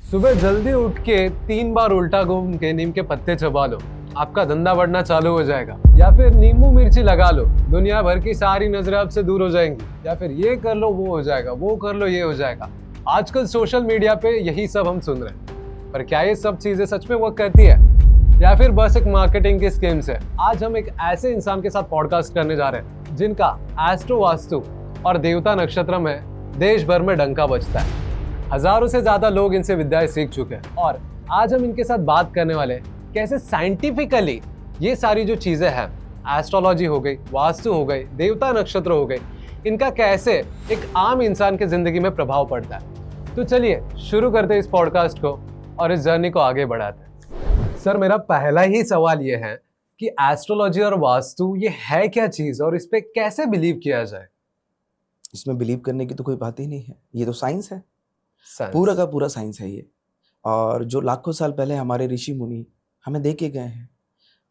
सुबह जल्दी उठ के 3 बार उल्टा घूम के नीम के पत्ते चबा लो, आपका धंधा बढ़ना चालू हो जाएगा। या फिर नींबू मिर्ची लगा लो, दुनिया भर की सारी नजरें आपसे दूर हो जाएंगी। या फिर ये कर लो वो हो जाएगा, वो कर लो ये हो जाएगा। आजकल सोशल मीडिया पे यही सब हम सुन रहे हैं, पर क्या ये सब चीजें सच में वर्क करती है या फिर बस एक मार्केटिंग की स्कीम्स है? आज हम एक ऐसे इंसान के साथ पॉडकास्ट करने जा रहे हैं जिनका एस्ट्रो वास्तु और देवता नक्षत्र में देश भर में डंका बजता है। हजारों से ज्यादा लोग इनसे विद्याएं सीख चुके हैं और आज हम इनके साथ बात करने वाले हैं कैसे साइंटिफिकली ये सारी जो चीजें हैं, एस्ट्रोलॉजी हो गई, वास्तु हो गई, देवता नक्षत्र हो गई, इनका कैसे एक आम इंसान के जिंदगी में प्रभाव पड़ता है। तो चलिए शुरू करते हैं इस पॉडकास्ट को और इस जर्नी को आगे बढ़ाते हैं। सर, मेरा पहला ही सवाल ये है कि एस्ट्रोलॉजी और वास्तु ये है क्या चीज और इस पे कैसे बिलीव किया जाए? इसमें बिलीव करने की तो कोई बात ही नहीं है, ये तो साइंस है। Science. पूरा का पूरा साइंस है ये। और जो लाखों साल पहले हमारे ऋषि मुनि हमें दे के गए हैं।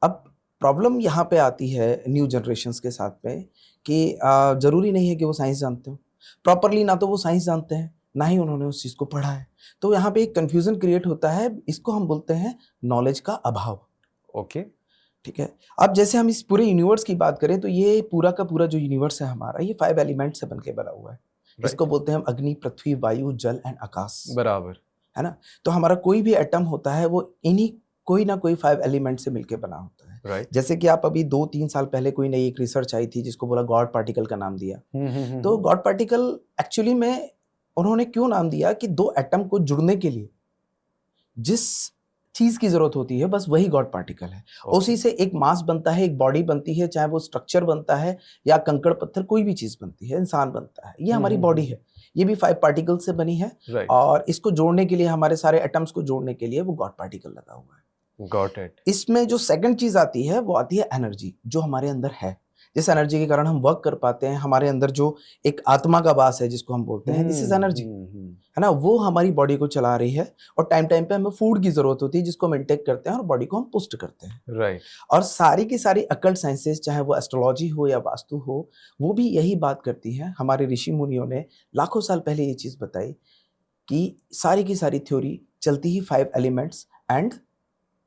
अब प्रॉब्लम यहाँ पे आती है न्यू जनरेशन्स के साथ में कि ज़रूरी नहीं है कि वो साइंस जानते हो प्रॉपरली, ना तो वो साइंस जानते हैं ना ही उन्होंने उस चीज़ को पढ़ा है। तो यहाँ पे एक कन्फ्यूज़न क्रिएट होता है, इसको हम बोलते हैं नॉलेज का अभाव। ओके, ठीक है। अब जैसे हम इस पूरे यूनिवर्स की बात करें तो ये पूरा का पूरा जो यूनिवर्स है हमारा, ये 5 एलिमेंट से बन के बना हुआ है। इसको बोलते हैं हम अग्नि, पृथ्वी, वायु, जल एंड आकाश। बराबर है ना। तो हमारा कोई भी एटम होता है वो इन्हीं कोई ना कोई 5 एलिमेंट से मिलके बना होता है। राइट। जैसे कि आप अभी 2-3 साल पहले कोई नई एक रिसर्च आई थी जिसको बोला गॉड पार्टिकल का नाम दिया। तो गॉड पार्टिकल एक्चुअली में उन्होंने क्यों नाम दिया कि 2 एटम को जुड़ने के लिए जिस चीज की जरूरत होती है बस वही गॉड पार्टिकल है। उसी से एक मास बनता है, एक बॉडी बनती है, चाहे वो स्ट्रक्चर बनता है या कंकड़ पत्थर, कोई भी चीज बनती है, इंसान बनता है। ये हमारी बॉडी है, ये भी 5 पार्टिकल से बनी है। और इसको जोड़ने के लिए, हमारे सारे एटम्स को जोड़ने के लिए वो गॉड पार्टिकल लगा हुआ है। Got it. इसमें जो सेकंड चीज आती है वो आती है एनर्जी, जो हमारे अंदर है। जिस एनर्जी के कारण हम वर्क कर पाते हैं, हमारे अंदर जो एक आत्मा का वास है जिसको हम बोलते हैं, दिस इज एनर्जी, है ना। वो हमारी बॉडी को चला रही है और टाइम टाइम पे हमें फूड की जरूरत होती है जिसको हम इंटेक करते हैं और बॉडी को हम पुष्ट करते हैं। राइट। और सारी की सारी अकल्ट साइंसेस, चाहे वो एस्ट्रोलॉजी हो या वास्तु हो, वो भी यही बात करती है। हमारे ऋषि मुनियों ने लाखों साल पहले ये चीज बताई कि सारी की सारी थ्योरी चलती ही 5 एलिमेंट्स एंड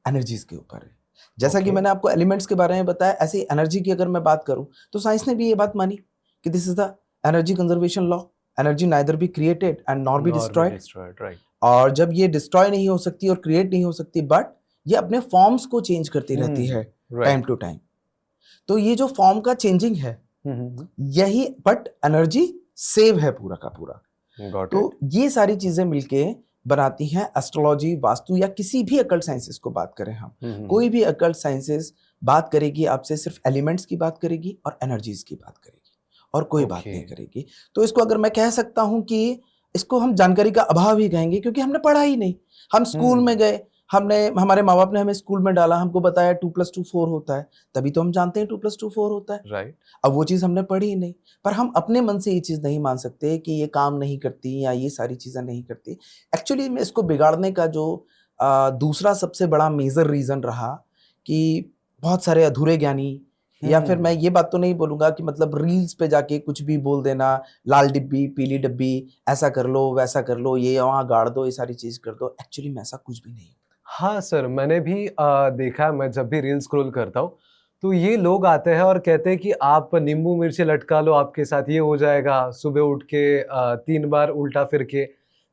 एनर्जीज के ऊपर है। जैसा कि मैंने आपको एलिमेंट्स के बारे में बताया, ऐसे ही एनर्जी की अगर मैं बात करूं तो साइंस ने भी ये बात मानी कि this is the energy conservation law. Energy neither be created and nor be destroyed. Right. और जब ये डिस्ट्रॉय नहीं हो सकती और क्रिएट नहीं हो सकती, बट ये अपने फॉर्म्स को चेंज करती रहती है टाइम टू टाइम। तो ये जो फॉर्म का चेंजिंग है यही, बट एनर्जी सेव है पूरा का पूरा। तो ये सारी चीजें मिलके बनाती हैं एस्ट्रोलॉजी, वास्तु या किसी भी अकल्ट साइंसेस को बात करें हम। कोई भी अकल्ट साइंसेस बात करेगी आपसे सिर्फ एलिमेंट्स की बात करेगी और एनर्जीज की बात करेगी और कोई बात नहीं करेगी। तो इसको अगर मैं कह सकता हूं कि इसको हम जानकारी का अभाव ही कहेंगे, क्योंकि हमने पढ़ा ही नहीं। हम स्कूल में गए, हमारे माँ बाप ने हमें स्कूल में डाला, हमको बताया 2+2 4 होता है, तभी तो हम जानते हैं 2+2 4 होता है। राइट। अब वो चीज़ हमने पढ़ी ही नहीं, पर हम अपने मन से ये चीज़ नहीं मान सकते कि ये काम नहीं करती या ये सारी चीज़ें नहीं करती। एक्चुअली में इसको बिगाड़ने का जो दूसरा सबसे बड़ा मेजर रीज़न रहा कि बहुत सारे अधूरे ज्ञानी, या फिर मैं ये बात तो नहीं बोलूंगा कि मतलब रील्स पे जाके कुछ भी बोल देना, लाल डिब्बी, पीली डिब्बी, ऐसा कर लो, वैसा कर लो, ये वहाँ गाड़ दो, ये सारी चीज़ कर दो। एक्चुअली में ऐसा कुछ भी नहीं है। हाँ सर, मैंने भी देखा है। मैं जब भी रील स्क्रॉल करता हूँ तो ये लोग आते हैं और कहते हैं कि आप नींबू मिर्ची लटका लो, आपके साथ ये हो जाएगा। सुबह उठ के 3 बार उल्टा फिर के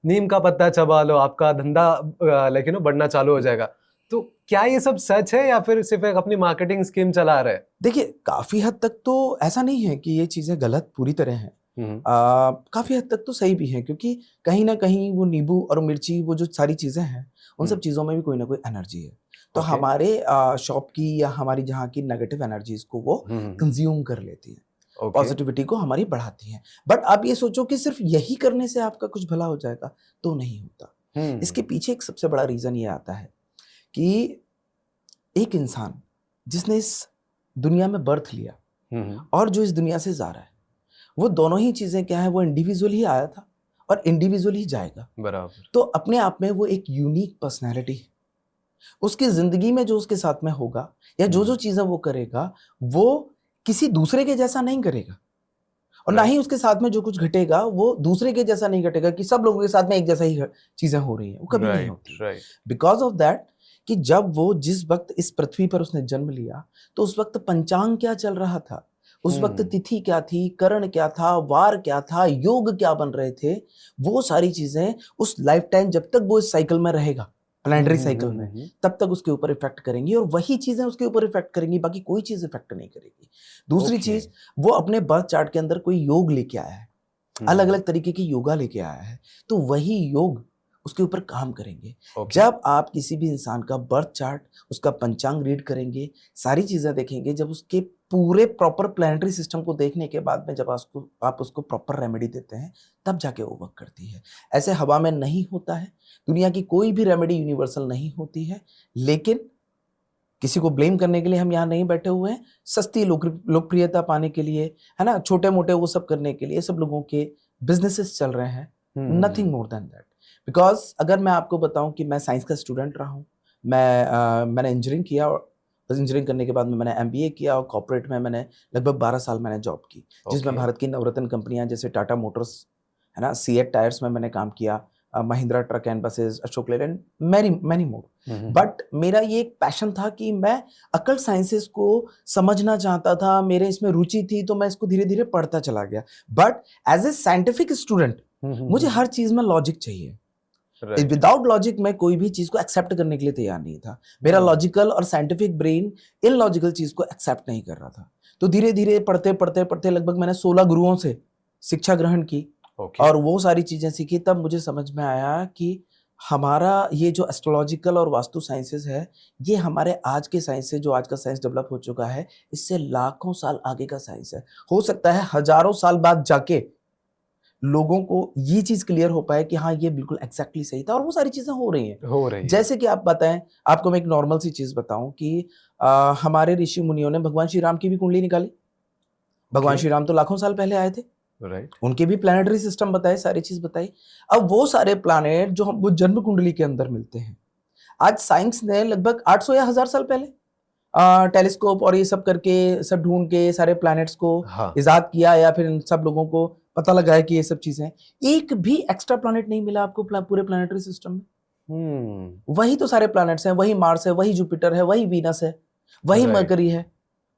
नीम का पत्ता चबा लो, आपका धंधा बढ़ना चालू हो जाएगा। तो क्या ये सब सच है या फिर सिर्फ एक अपनी मार्केटिंग स्कीम चला रहे हैं? देखिए, काफी हद तक तो ऐसा नहीं है कि ये चीजें गलत पूरी तरह हैं। काफी हद तक तो सही भी है, क्योंकि कहीं ना कहीं वो नींबू और मिर्ची, वो जो सारी चीजें हैं, उन सब चीजों में भी कोई ना कोई एनर्जी है। तो हमारे शॉप की या हमारी जहाँ की नेगेटिव एनर्जीज को वो कंज्यूम कर लेती है, पॉजिटिविटी को हमारी बढ़ाती है। बट आप ये सोचो कि सिर्फ यही करने से आपका कुछ भला हो जाएगा, तो नहीं होता। इसके पीछे एक सबसे बड़ा रीजन ये आता है कि एक इंसान जिसने इस दुनिया में बर्थ लिया और जो इस दुनिया से जा रहा है, वो दोनों ही चीजें क्या है, वो इंडिविजुअल ही आया था और इंडिविजुअल ही जाएगा। बराबर। तो अपने आप में वो एक यूनिक पर्सनैलिटी है। उसकी जिंदगी में जो उसके साथ में होगा या जो जो चीजें वो करेगा, वो किसी दूसरे के जैसा नहीं करेगा। और ना ही उसके साथ में जो कुछ घटेगा वो दूसरे के जैसा नहीं घटेगा कि सब लोगों के साथ में एक जैसा ही चीजें हो रही हैं, वो कभी नहीं होती। बिकॉज ऑफ दैट कि जब वो जिस वक्त इस पृथ्वी पर उसने जन्म लिया तो उस वक्त पंचांग क्या चल रहा था, उस वक्त तिथि क्या थी, करण क्या था, वार क्या था, योग क्या बन रहे थे, वो सारी चीजें उस लाइफ टाइम जब तक वो इस साइकिल में रहेगा, प्लैनेटरी साइकिल में, तब तक उसके ऊपर इफेक्ट करेंगी और वही चीजें उसके ऊपर इफेक्ट करेंगी, बाकी कोई चीज इफेक्ट नहीं करेगी। दूसरी चीज, वो अपने बर्थ चार्ट के अंदर कोई योग लेके आया है, अलग अलग तरीके की योगा लेके आया है, तो वही योग उसके ऊपर काम करेंगे। जब आप किसी भी इंसान का बर्थ चार्ट, उसका पंचांग रीड करेंगे, सारी चीजें देखेंगे, जब उसके पूरे प्रॉपर प्लैनेटरी सिस्टम को देखने के बाद में जब आप उसको प्रॉपर रेमेडी देते हैं, तब जाके वो वर्क करती है। ऐसे हवा में नहीं होता है, दुनिया की कोई भी रेमेडी यूनिवर्सल नहीं होती है, लेकिन किसी को ब्लेम करने के लिए हम यहाँ नहीं बैठे हुए हैं, सस्ती लोकप्रियता पाने के लिए, है ना, छोटे मोटे वो सब करने के लिए सब लोगों के बिजनेसेस चल रहे हैं, nothing more than that. Because अगर मैं आपको बताऊं कि मैं साइंस का स्टूडेंट रहा हूँ, मैंने इंजीनियरिंग किया और इंजीनियरिंग करने के बाद में मैंने MBA किया और कॉर्पोरेट में मैंने लगभग 12 साल मैंने जॉब की, जिसमें भारत की नवरत्न कंपनियां जैसे टाटा मोटर्स, है ना, सीएट टायर्स में मैंने काम किया, Mahindra truck and buses, Ashok Leyland, many more. But मेरा ये एक पैशन था कि मैं अकल्ट साइंसेस को समझना चाहता था, मेरे इसमें रुचि थी, तो मैं इसको धीरे धीरे पढ़ता चला गया। But as a scientific student मुझे हर चीज में लॉजिक चाहिए। विदाउट लॉजिक मैं कोई भी चीज को एक्सेप्ट करने के लिए तैयार नहीं था। मेरा लॉजिकल और साइंटिफिक ब्रेन इलॉजिकल चीज को एक्सेप्ट नहीं कर रहा था। तो धीरे धीरे पढ़ते पढ़ते पढ़ते लगभग मैंने 16 गुरुओं से शिक्षा ग्रहण की और वो सारी चीजें सीखी। तब मुझे समझ में आया कि हमारा ये जो एस्ट्रोलॉजिकल और वास्तु साइंसेस है, ये हमारे आज के साइंस से, जो आज का साइंस डेवलप हो चुका है, इससे लाखों साल आगे का साइंस है। हो सकता है हजारों साल बाद जाके लोगों को ये चीज क्लियर हो पाए कि हाँ ये बिल्कुल एग्जैक्टली सही था, और वो सारी चीजें हो रही हैं। जैसे कि आप बताएं, आपको मैं एक नॉर्मल सी चीज बताऊं कि हमारे ऋषि मुनियों ने भगवान श्री राम की भी कुंडली निकाली। भगवान श्री राम तो लाखों साल पहले आए थे, उनके भी प्लैनेटरी सिस्टम बताए, सारी चीज बताई। अब वो सारे प्लैनेट जो हम वो जन्म कुंडली के अंदर मिलते हैं, आज साइंस ने लगभग 800 या 1000 साल पहले टेलीस्कोप और ये सब करके, सब ढूंढ के सारे प्लैनेट्स को इजाद किया, या फिर सब लोगों को पता लगा है कि ये सब चीजें, एक भी एक्स्ट्रा प्लैनेट नहीं मिला आपको पूरे प्लैनेटरी सिस्टम में। वही तो सारे प्लैनेट्स हैं, वही मार्स है, वही जुपिटर है, वही वीनस है, वही मरकरी है,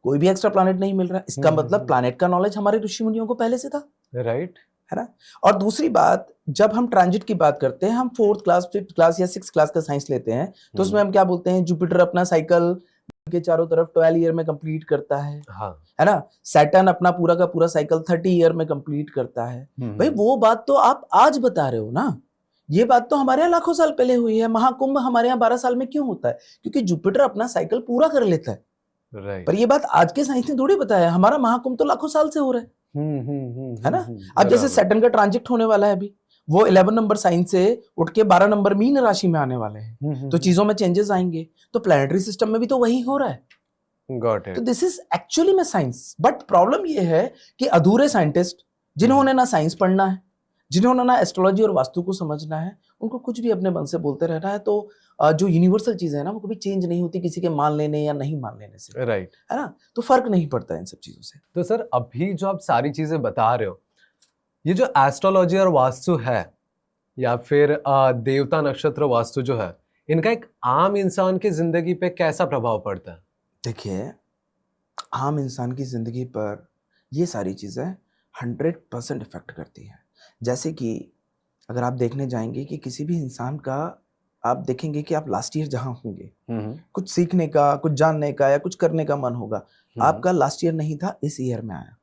कोई भी एक्स्ट्रा प्लैनेट नहीं मिल रहा। इसका मतलब प्लैनेट का नॉलेज हमारे ऋषि मुनियों को पहले से था, राइट, है ना। और दूसरी बात, जब हम ट्रांजिट की बात करते हैं, हम 4th क्लास 5th क्लास या 6th क्लास का साइंस लेते हैं, तो उसमें हम क्या बोलते हैं, जुपिटर अपना साइकिल के चारों तरफ 12 ईयर में कंप्लीट करता है, है ना। सैटर्न अपना पूरा का पूरा साइकिल 30 ईयर में कंप्लीट करता है। भाई वो बात तो आप आज बता रहे हो ना, ये बात तो हमारे यहाँ लाखों साल पहले हुई है। महाकुंभ हमारे यहाँ 12 साल में क्यों होता है? क्योंकि जुपिटर अपना साइकिल पूरा कर लेता है। पर ये बात आज के साइंस ने थोड़ी बताया, हमारा महाकुंभ तो लाखों साल से हो रहा है ना। अब जैसे सैटर्न का ट्रांजिट होने वाला है अभी, वो 11 नंबर साइन से उठ के 12 नंबर मीन राशि में आने वाले हैं, तो चीजों में चेंजेस आएंगे। तो प्लैनेटरी सिस्टम में भी तो वही हो रहा है। Got it. तो दिस इज एक्चुअली में साइंस। बट प्रॉब्लम ये है कि अधूरे साइंटिस्ट, जिन्होंने ना साइंस पढ़ना है, जिन्होंने ना एस्ट्रोलॉजी और वास्तु को समझना है, उनको कुछ भी अपने मन से बोलते रहना है। तो जो यूनिवर्सल चीजें है ना, वो कभी चेंज नहीं होती किसी के मान लेने या नहीं मान लेने से, राइट, है ना। तो फर्क नहीं पड़ता इन सब चीजों से। तो सर, अभी जो आप सारी चीजें बता रहे हो, ये जो एस्ट्रोलॉजी और वास्तु है, या फिर देवता नक्षत्र वास्तु जो है, इनका एक आम इंसान की जिंदगी पे कैसा प्रभाव पड़ता है? देखिए, आम इंसान की जिंदगी पर ये सारी चीजें 100% इफेक्ट करती हैं। जैसे कि अगर आप देखने जाएंगे कि किसी भी इंसान का, आप देखेंगे कि आप लास्ट ईयर जहां होंगे, कुछ सीखने का, कुछ जानने का या कुछ करने का मन होगा, आपका लास्ट ईयर नहीं था, इस ईयर में आया।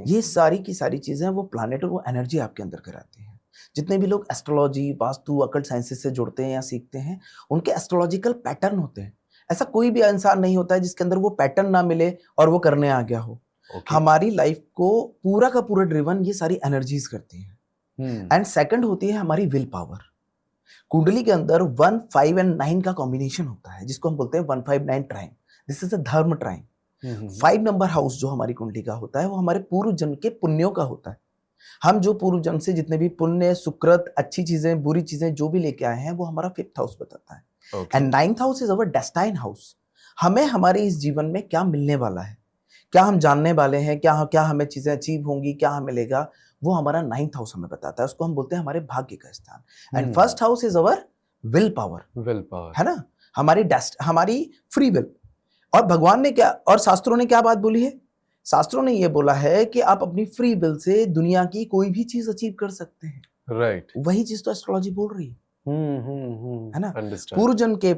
ये सारी की सारी चीजें वो प्लैनेट और वो एनर्जी आपके अंदर कराती है। जितने भी लोग एस्ट्रोलॉजी, वास्तु, अकल्ट साइंसेस से जुड़ते हैं या सीखते हैं, उनके एस्ट्रोलॉजिकल पैटर्न होते हैं। ऐसा कोई भी इंसान नहीं होता है जिसके अंदर वो पैटर्न ना मिले और वो करने आ गया हो। हमारी लाइफ को पूरा का पूरा ड्रिवन ये सारी एनर्जीज करती हैं। एंड सेकंड होती है हमारी विल पावर। कुंडली के अंदर 1, 5 और 9 का कॉम्बिनेशन होता है, जिसको हम बोलते हैं 159 ट्राइन। दिस इज अ धर्म ट्राइन। 5 नंबर हाउस जो हमारी कुंडली का होता है, वो हमारे पूर्व जन्म के पुण्यों का होता है। हम जो पूर्व जन्म से जितने भी पुण्य, सुकृत, अच्छी चीजें, बुरी चीजें जो भी लेके आए हैं, वो हमारा 5th हाउस बताता है। And 9th house is our destined house. हमें हमारे इस जीवन में क्या मिलने वाला है, क्या हम जानने वाले हैं, क्या हमें चीजें अचीव होंगी, क्या हमें मिलेगा, वो हमारा 9th हाउस हमें बताता है। उसको हम बोलते हैं हमारे भाग्य का स्थान। And first house is our will power, है ना, हमारी फ्री विल। और भगवान ने क्या और शास्त्रों ने क्या बात बोली है? शास्त्रों ने ये बोला है कि आप अपनी फ्री विल से दुनिया की कोई भी चीज अचीव कर सकते हैं। राइट, वही चीज तो एस्ट्रोलॉजी बोल रही है, है ना। अंडरस्टैंड। पूर्व जन्म के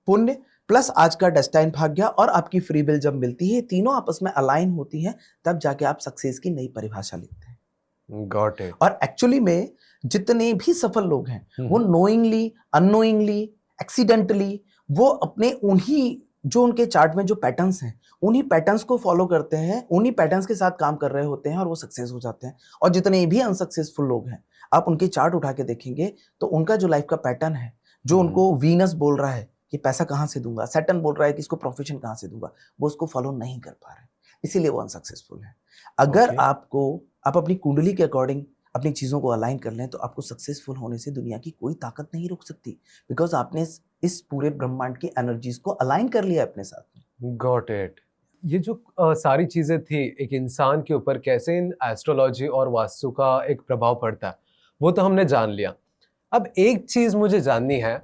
पुण्य प्लस आज का डेस्टाइन भाग्य और आपकी फ्री विल जब मिलती है, तीनों आपस में अलाइन होती हैं, तब जाके आप सक्सेस की नई परिभाषा लिखते हैं। Got it. और एक्चुअली में जितने भी सफल लोग हैं, वो नोइंगली, अननोइंगली, एक्सीडेंटली, वो अपने उन्हीं जो उनके चार्ट में जो पैटर्न्स हैं, उन्हीं पैटर्न्स को फॉलो करते हैं, उन्हीं पैटर्न्स के साथ काम कर रहे होते हैं और वो सक्सेस हो जाते हैं। और जितने भी अनसक्सेसफुल लोग हैं, आप उनके चार्ट उठा के देखेंगे तो उनका जो लाइफ का पैटर्न है, जो उनको वीनस बोल रहा है कि पैसा कहाँ से दूंगा, सैटर्न बोल रहा है कि इसको प्रोफेशन कहाँ से दूंगा, वो उसको फॉलो नहीं कर पा रहे, इसीलिए वो अनसक्सेसफुल है। अगर आप अपनी कुंडली के अकॉर्डिंग अपनी चीजों को अलाइन कर लें, तो आपको सक्सेसफुल होने से दुनिया की कोई ताकत नहीं रोक सकती, बिकॉज आपने इस पूरे ब्रह्मांड की एनर्जीज को अलाइन कर लिया अपने साथ में। Got it. ये जो सारी चीजें थी, एक इंसान के ऊपर कैसे इन एस्ट्रोलॉजी और वास्तु का एक प्रभाव पड़ता है, वो तो हमने जान लिया। अब एक चीज मुझे जाननी है,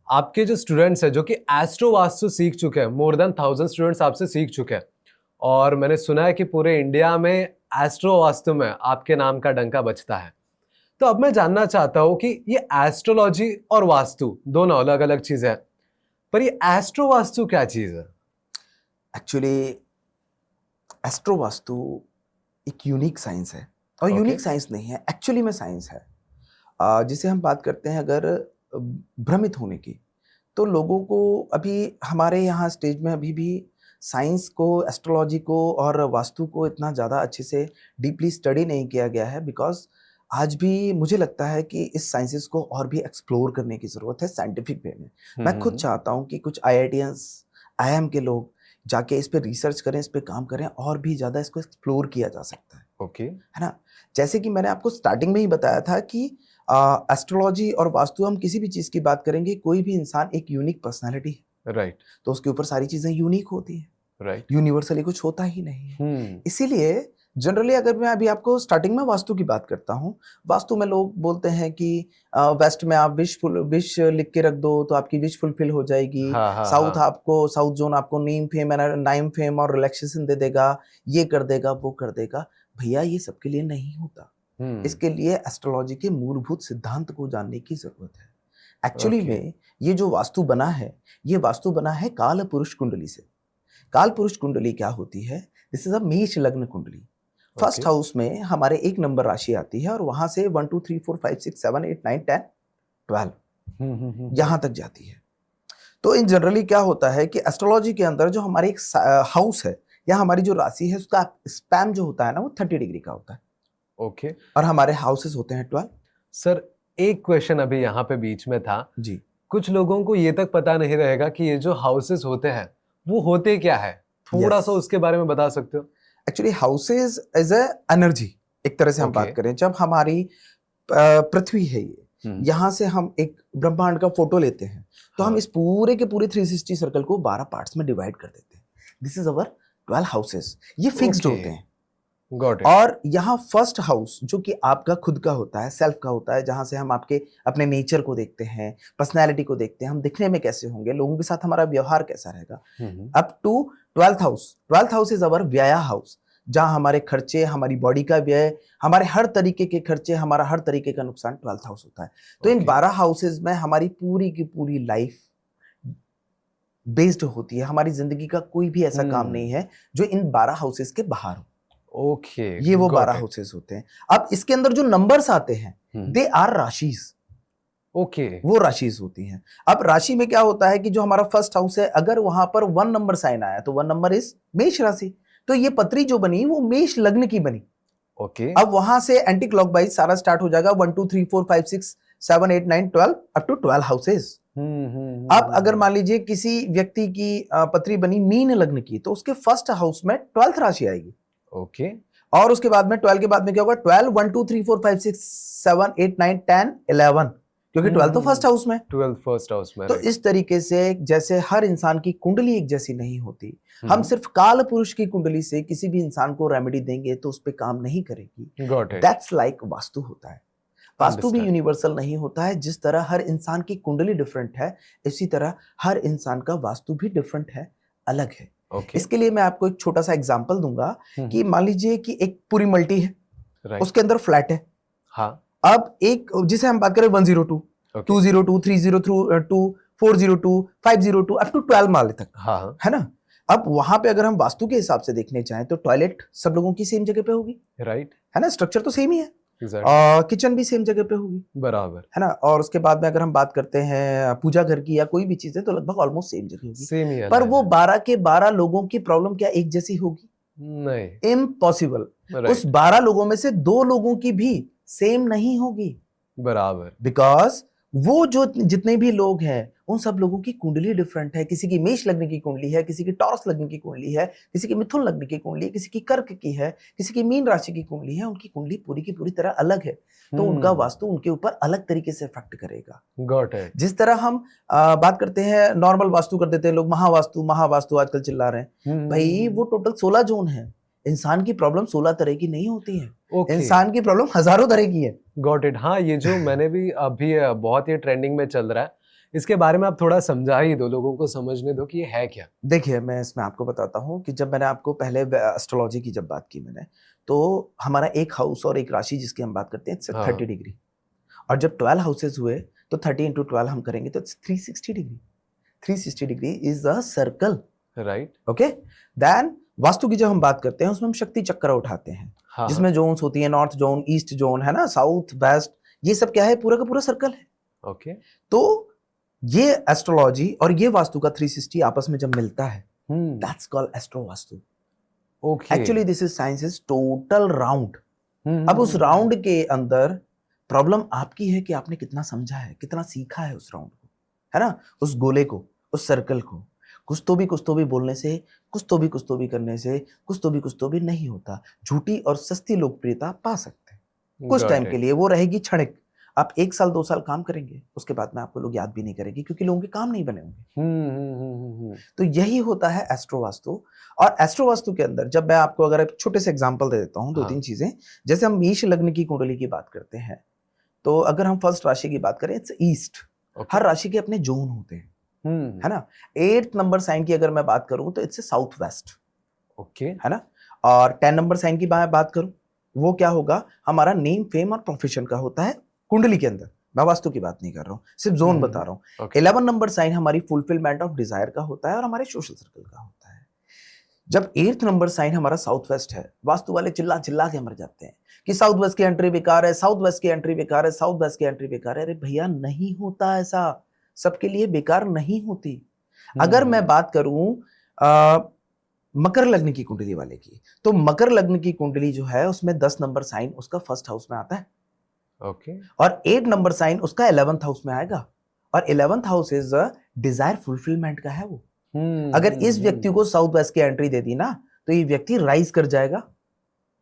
आपके जो स्टूडेंट्स हैं जो कि एस्ट्रो वास्तु सीख चुके हैं, मोर देन 1000 स्टूडेंट्स आपसे सीख चुके हैं, और मैंने सुना है कि पूरे इंडिया में एस्ट्रो वास्तु में आपके नाम का डंका बजता है। तो अब मैं जानना चाहता हूँ कि ये एस्ट्रोलॉजी और वास्तु दोनों अलग अलग चीजें हैं, पर ये एस्ट्रो वास्तु क्या चीज है? एक्चुअली एस्ट्रो वास्तु एक यूनिक साइंस है, और यूनिक साइंस नहीं है, एक्चुअली में साइंस है। जिसे हम बात करते हैं अगर भ्रमित होने की, तो लोगों को अभी हमारे यहाँ स्टेज में अभी भी साइंस को, एस्ट्रोलॉजी को और वास्तु को इतना ज़्यादा अच्छे से डीपली स्टडी नहीं किया गया है, बिकॉज आज भी मुझे लगता है कि इस साइंसेस को और भी एक्सप्लोर करने की ज़रूरत है साइंटिफिक वे में। मैं खुद चाहता हूँ कि कुछ IITians, IIM के लोग जाके इस पे रिसर्च करें, इस पे काम करें, और भी ज़्यादा इसको एक्सप्लोर किया जा सकता है। ओके, है ना। जैसे कि मैंने आपको स्टार्टिंग में ही बताया था कि एस्ट्रोलॉजी और वास्तु, हम किसी भी चीज़ की बात करेंगे, कोई भी इंसान एक यूनिक पर्सनैलिटी है, राइट, तो उसके ऊपर सारी चीज़ें यूनिक होती हैं, राइट, यूनिवर्सली कुछ होता ही नहीं है। इसीलिए जनरली अगर मैं अभी आपको स्टार्टिंग में वास्तु की बात करता हूँ, वास्तु में लोग बोलते हैं कि वेस्ट में आप विश लिख के रख दो तो आपकी विश फुलफिल हो जाएगी। साउथ जोन आपको नाइम फेम और रिलैक्सेशन दे देगा, ये कर देगा, वो कर देगा। भैया ये सबके लिए नहीं होता। इसके लिए एस्ट्रोलॉजी के मूलभूत सिद्धांत को जानने की जरूरत है। एक्चुअली में ये जो वास्तु बना है, ये वास्तु बना है काल पुरुष कुंडली से। काल पुरुष कुंडली क्या होती है? दिस इज अ मेष लग्न कुंडली। फर्स्ट हाउस में हमारे 1 नंबर राशि आती है, और वहां से 1 2 3 4 5 6 7 8 9 10 12 यहां तक जाती है। तो इन जनरली क्या होता है कि एस्ट्रोलॉजी के अंदर जो हमारी एक हाउस है या हमारी जो राशि है, उसका स्पैम जो होता है ना, वो 30 डिग्री का होता है। ओके, और हमारे हाउसेस होते हैं 12। सर एक क्वेश्चन अभी यहाँ पे बीच में था जी। कुछ लोगों को ये तक पता नहीं रहेगा कि ये जो हाउसेस होते हैं वो होते क्या है, थोड़ा सा उसके बारे में बता सकते हो? Actually houses as a energy, एक तरह से हम बात करें, जब हमारी पृथ्वी है ये, यहाँ से हम एक ब्रह्मांड का फोटो लेते हैं, तो हम इस पूरे के पूरे 360 सर्कल को 12 पार्ट्स में डिवाइड कर देते हैं। This is our 12 houses. ये फिक्स्ड होते हैं। और यहाँ फर्स्ट हाउस जो कि आपका खुद का होता है, सेल्फ का होता है, जहां से हम अपने नेचर को देखते हैं, पर्सनैलिटी को देखते हैं, हम दिखने में कैसे होंगे, लोगों के साथ हमारा व्यवहार कैसा रहेगा, up to 12th house. 12th house is our व्यय हाउस, जहां हमारे खर्चे, हमारी बॉडी का व्यय, हमारे हर तरीके के खर्चे, हमारा हर तरीके का नुकसान 12th हाउस होता है। तो इन 12 हाउसेज में हमारी पूरी की पूरी लाइफ बेस्ड होती है। हमारी जिंदगी का कोई भी ऐसा काम नहीं है जो इन 12 हाउसेज के बाहर हो। ये वो 12 हाउसेस होते हैं। अब इसके अंदर जो नंबर्स आते हैं, दे आर राशिज। वो राशिज होती हैं। अब राशि में क्या होता है कि जो हमारा फर्स्ट हाउस है, अगर वहां पर 1 नंबर साइन आया तो 1 नंबर इज मेष राशि, तो ये पत्री जो बनी वो मेष लग्न की बनी। अब वहां से एंटी क्लॉकवाइज सारा स्टार्ट हो जाएगा, 1 2 3 4 5 6 7 8 9 12 अप टू 12 हाउसेस। अब अगर मान लीजिए किसी व्यक्ति की पत्री बनी मीन लग्न की, तो उसके फर्स्ट हाउस में 12th राशि आएगी। और उसके बाद में 12 के बाद में क्या होगा? 12 1 2 3 4 5 6 7 8 9 10 11 क्योंकि 12th तो फर्स्ट हाउस में है। 12th फर्स्ट हाउस में, तो right. इस तरीके से जैसे हर इंसान की कुंडली एक जैसी नहीं होती, हम हम्म, सिर्फ काल पुरुष की कुंडली से किसी भी इंसान को रेमेडी देंगे तो उस पे काम नहीं करेगी। got it. That's like vastu होता है। वास्तु भी Understand. यूनिवर्सल नहीं होता है। जिस तरह हर इंसान की कुंडली डिफरेंट है, इसी तरह हर इंसान का वास्तु भी डिफरेंट है, अलग है। Okay. इसके लिए मैं आपको एक छोटा सा एग्जांपल दूंगा कि मान लीजिए कि एक पूरी मल्टी है, right. उसके अंदर फ्लैट है। हाँ, अब एक जिसे हम बात करें 102, okay. 202, 302, 402, 502 अप टू 12 माले तक, हाँ, है ना। अब वहां पे अगर हम वास्तु के हिसाब से देखने चाहें तो टॉयलेट सब लोगों की सेम जगह पे होगी, right. है ना, स्ट्रक्चर तो सेम ही है। Exactly. किचन भी सेम जगह पे होगी, बराबर, है ना। और उसके बाद में अगर हम बात करते हैं पूजा घर की या कोई भी चीज है तो लगभग ऑलमोस्ट सेम जगह होगी। सेम ही है। पर वो 12 के 12 लोगों की प्रॉब्लम क्या एक जैसी होगी? नहीं, इम्पॉसिबल। right. उस 12 लोगों में से 2 लोगों की भी सेम नहीं होगी, बराबर, बिकॉज वो जो जितने भी लोग हैं उन सब लोगों की कुंडली डिफरेंट है। किसी की मेष लग्न की कुंडली है, किसी की टॉरस लग्न की कुंडली है, किसी की मिथुन लग्न की कुंडली है, किसी की कर्क की है, किसी की मीन राशि की कुंडली है। उनकी कुंडली पूरी की पूरी तरह अलग है, तो उनका वास्तु उनके ऊपर अलग तरीके से इफेक्ट करेगा। Got it. जिस तरह हम बात करते हैं नॉर्मल वास्तु कर देते हैं लोग, महावास्तु महावास्तु आजकल चिल्ला रहे हैं, भाई वो टोटल 16 जोन है। इंसान की प्रॉब्लम 16 तरह की नहीं होती है, Okay. इंसान की प्रॉब्लम हजारों तरह की है। Got it. हाँ, ये जो मैंने भी अभी बहुत ही ट्रेंडिंग में चल रहा है, इसके बारे में आप थोड़ा समझा ही दो, लोगों को समझने दो कि ये है क्या। देखिए मैं इसमें आपको बताता हूँ कि जब मैंने आपको पहले एस्ट्रोलॉजी की जब बात की मैंने, तो हमारा एक हाउस और एक राशि जिसकी हम बात करते हैं इट्स 30 डिग्री, और जब 12 हाउसेज हुए तो 30 into 12 हम करेंगे तो it's 360 degree. 360 degree is a circle, right. Okay. Then vastu की जब हम बात करते हैं उसमें हम शक्ति चक्र उठाते हैं, हाँ, जिसमें जोन्स होती है, नॉर्थ जोन, ईस्ट जोन, है ना, साउथ वेस्ट, ये सब क्या है, पूरा का पूरा सर्कल है। ओके। तो ये एस्ट्रोलॉजी और ये वास्तु का 360 आपस में जब मिलता है, that's called astro vastu. Okay. Actually this is science is total round. अब उस राउंड के अंदर प्रॉब्लम आपकी है कि आपने कितना समझा है, कितना सीखा है उस राउंड को, है ना, उस गोले को, उस सर्कल को। कुछ तो भी बोलने से, कुछ तो भी करने से, कुछ तो भी नहीं होता। झूठी और सस्ती लोकप्रियता पा सकते हैं कुछ टाइम के लिए, वो रहेगी क्षणिक। आप 1 साल 2 साल काम करेंगे, उसके बाद में आपको लोग याद भी नहीं करेंगे, क्योंकि लोगों के काम नहीं बने होंगे। तो यही होता है एस्ट्रो वास्तु। और एस्ट्रो वास्तु के अंदर जब मैं आपको अगर एक छोटे से एग्जांपल दे देता हूँ, 2-3 चीजें। जैसे हम मेष लग्न की कुंडली की बात करते हैं, तो अगर हम फर्स्ट राशि की बात करें इट्स ईस्ट। हर राशि के अपने जोन होते हैं, है ना। 8th नंबर साइन की अगर मैं बात करूं तो इट्स साउथ वेस्ट, ओके, है ना। और 10 नंबर साइन की बात करूं, वो क्या होगा, हमारा नेम फेम और प्रोफेशन का होता है कुंडली के अंदर। मैं वास्तु की बात नहीं कर रहा हूं, सिर्फ जोन बता रहा हूं। 11 नंबर साइन हमारी फुलफिलमेंट ऑफ डिजायर का होता है और हमारे सोशल सर्कल का होता है। जब 8th नंबर साइन हमारा साउथ वेस्ट है, वास्तु वाले चिल्ला चिल्ला के मर जाते हैं कि साउथ वेस्ट की एंट्री बेकार है, साउथ वेस्ट की एंट्री बेकार है, साउथ वेस्ट की एंट्री बेकार है। अरे भैया, नहीं होता ऐसा, सबके लिए बेकार नहीं होती। अगर मैं बात करूं मकर लग्न की कुंडली वाले की, तो मकर लग्न की कुंडली जो है उसमें 10 नंबर साइन उसका फर्स्ट हाउस में आता है, ओके। और 8 नंबर साइन उसका 11th हाउस में आएगा। और 11th house is desire fulfilment का है वो। अगर इस व्यक्ति को साउथ वेस्ट की एंट्री दे दी ना, तो ये व्यक्ति राइज कर जाएगा,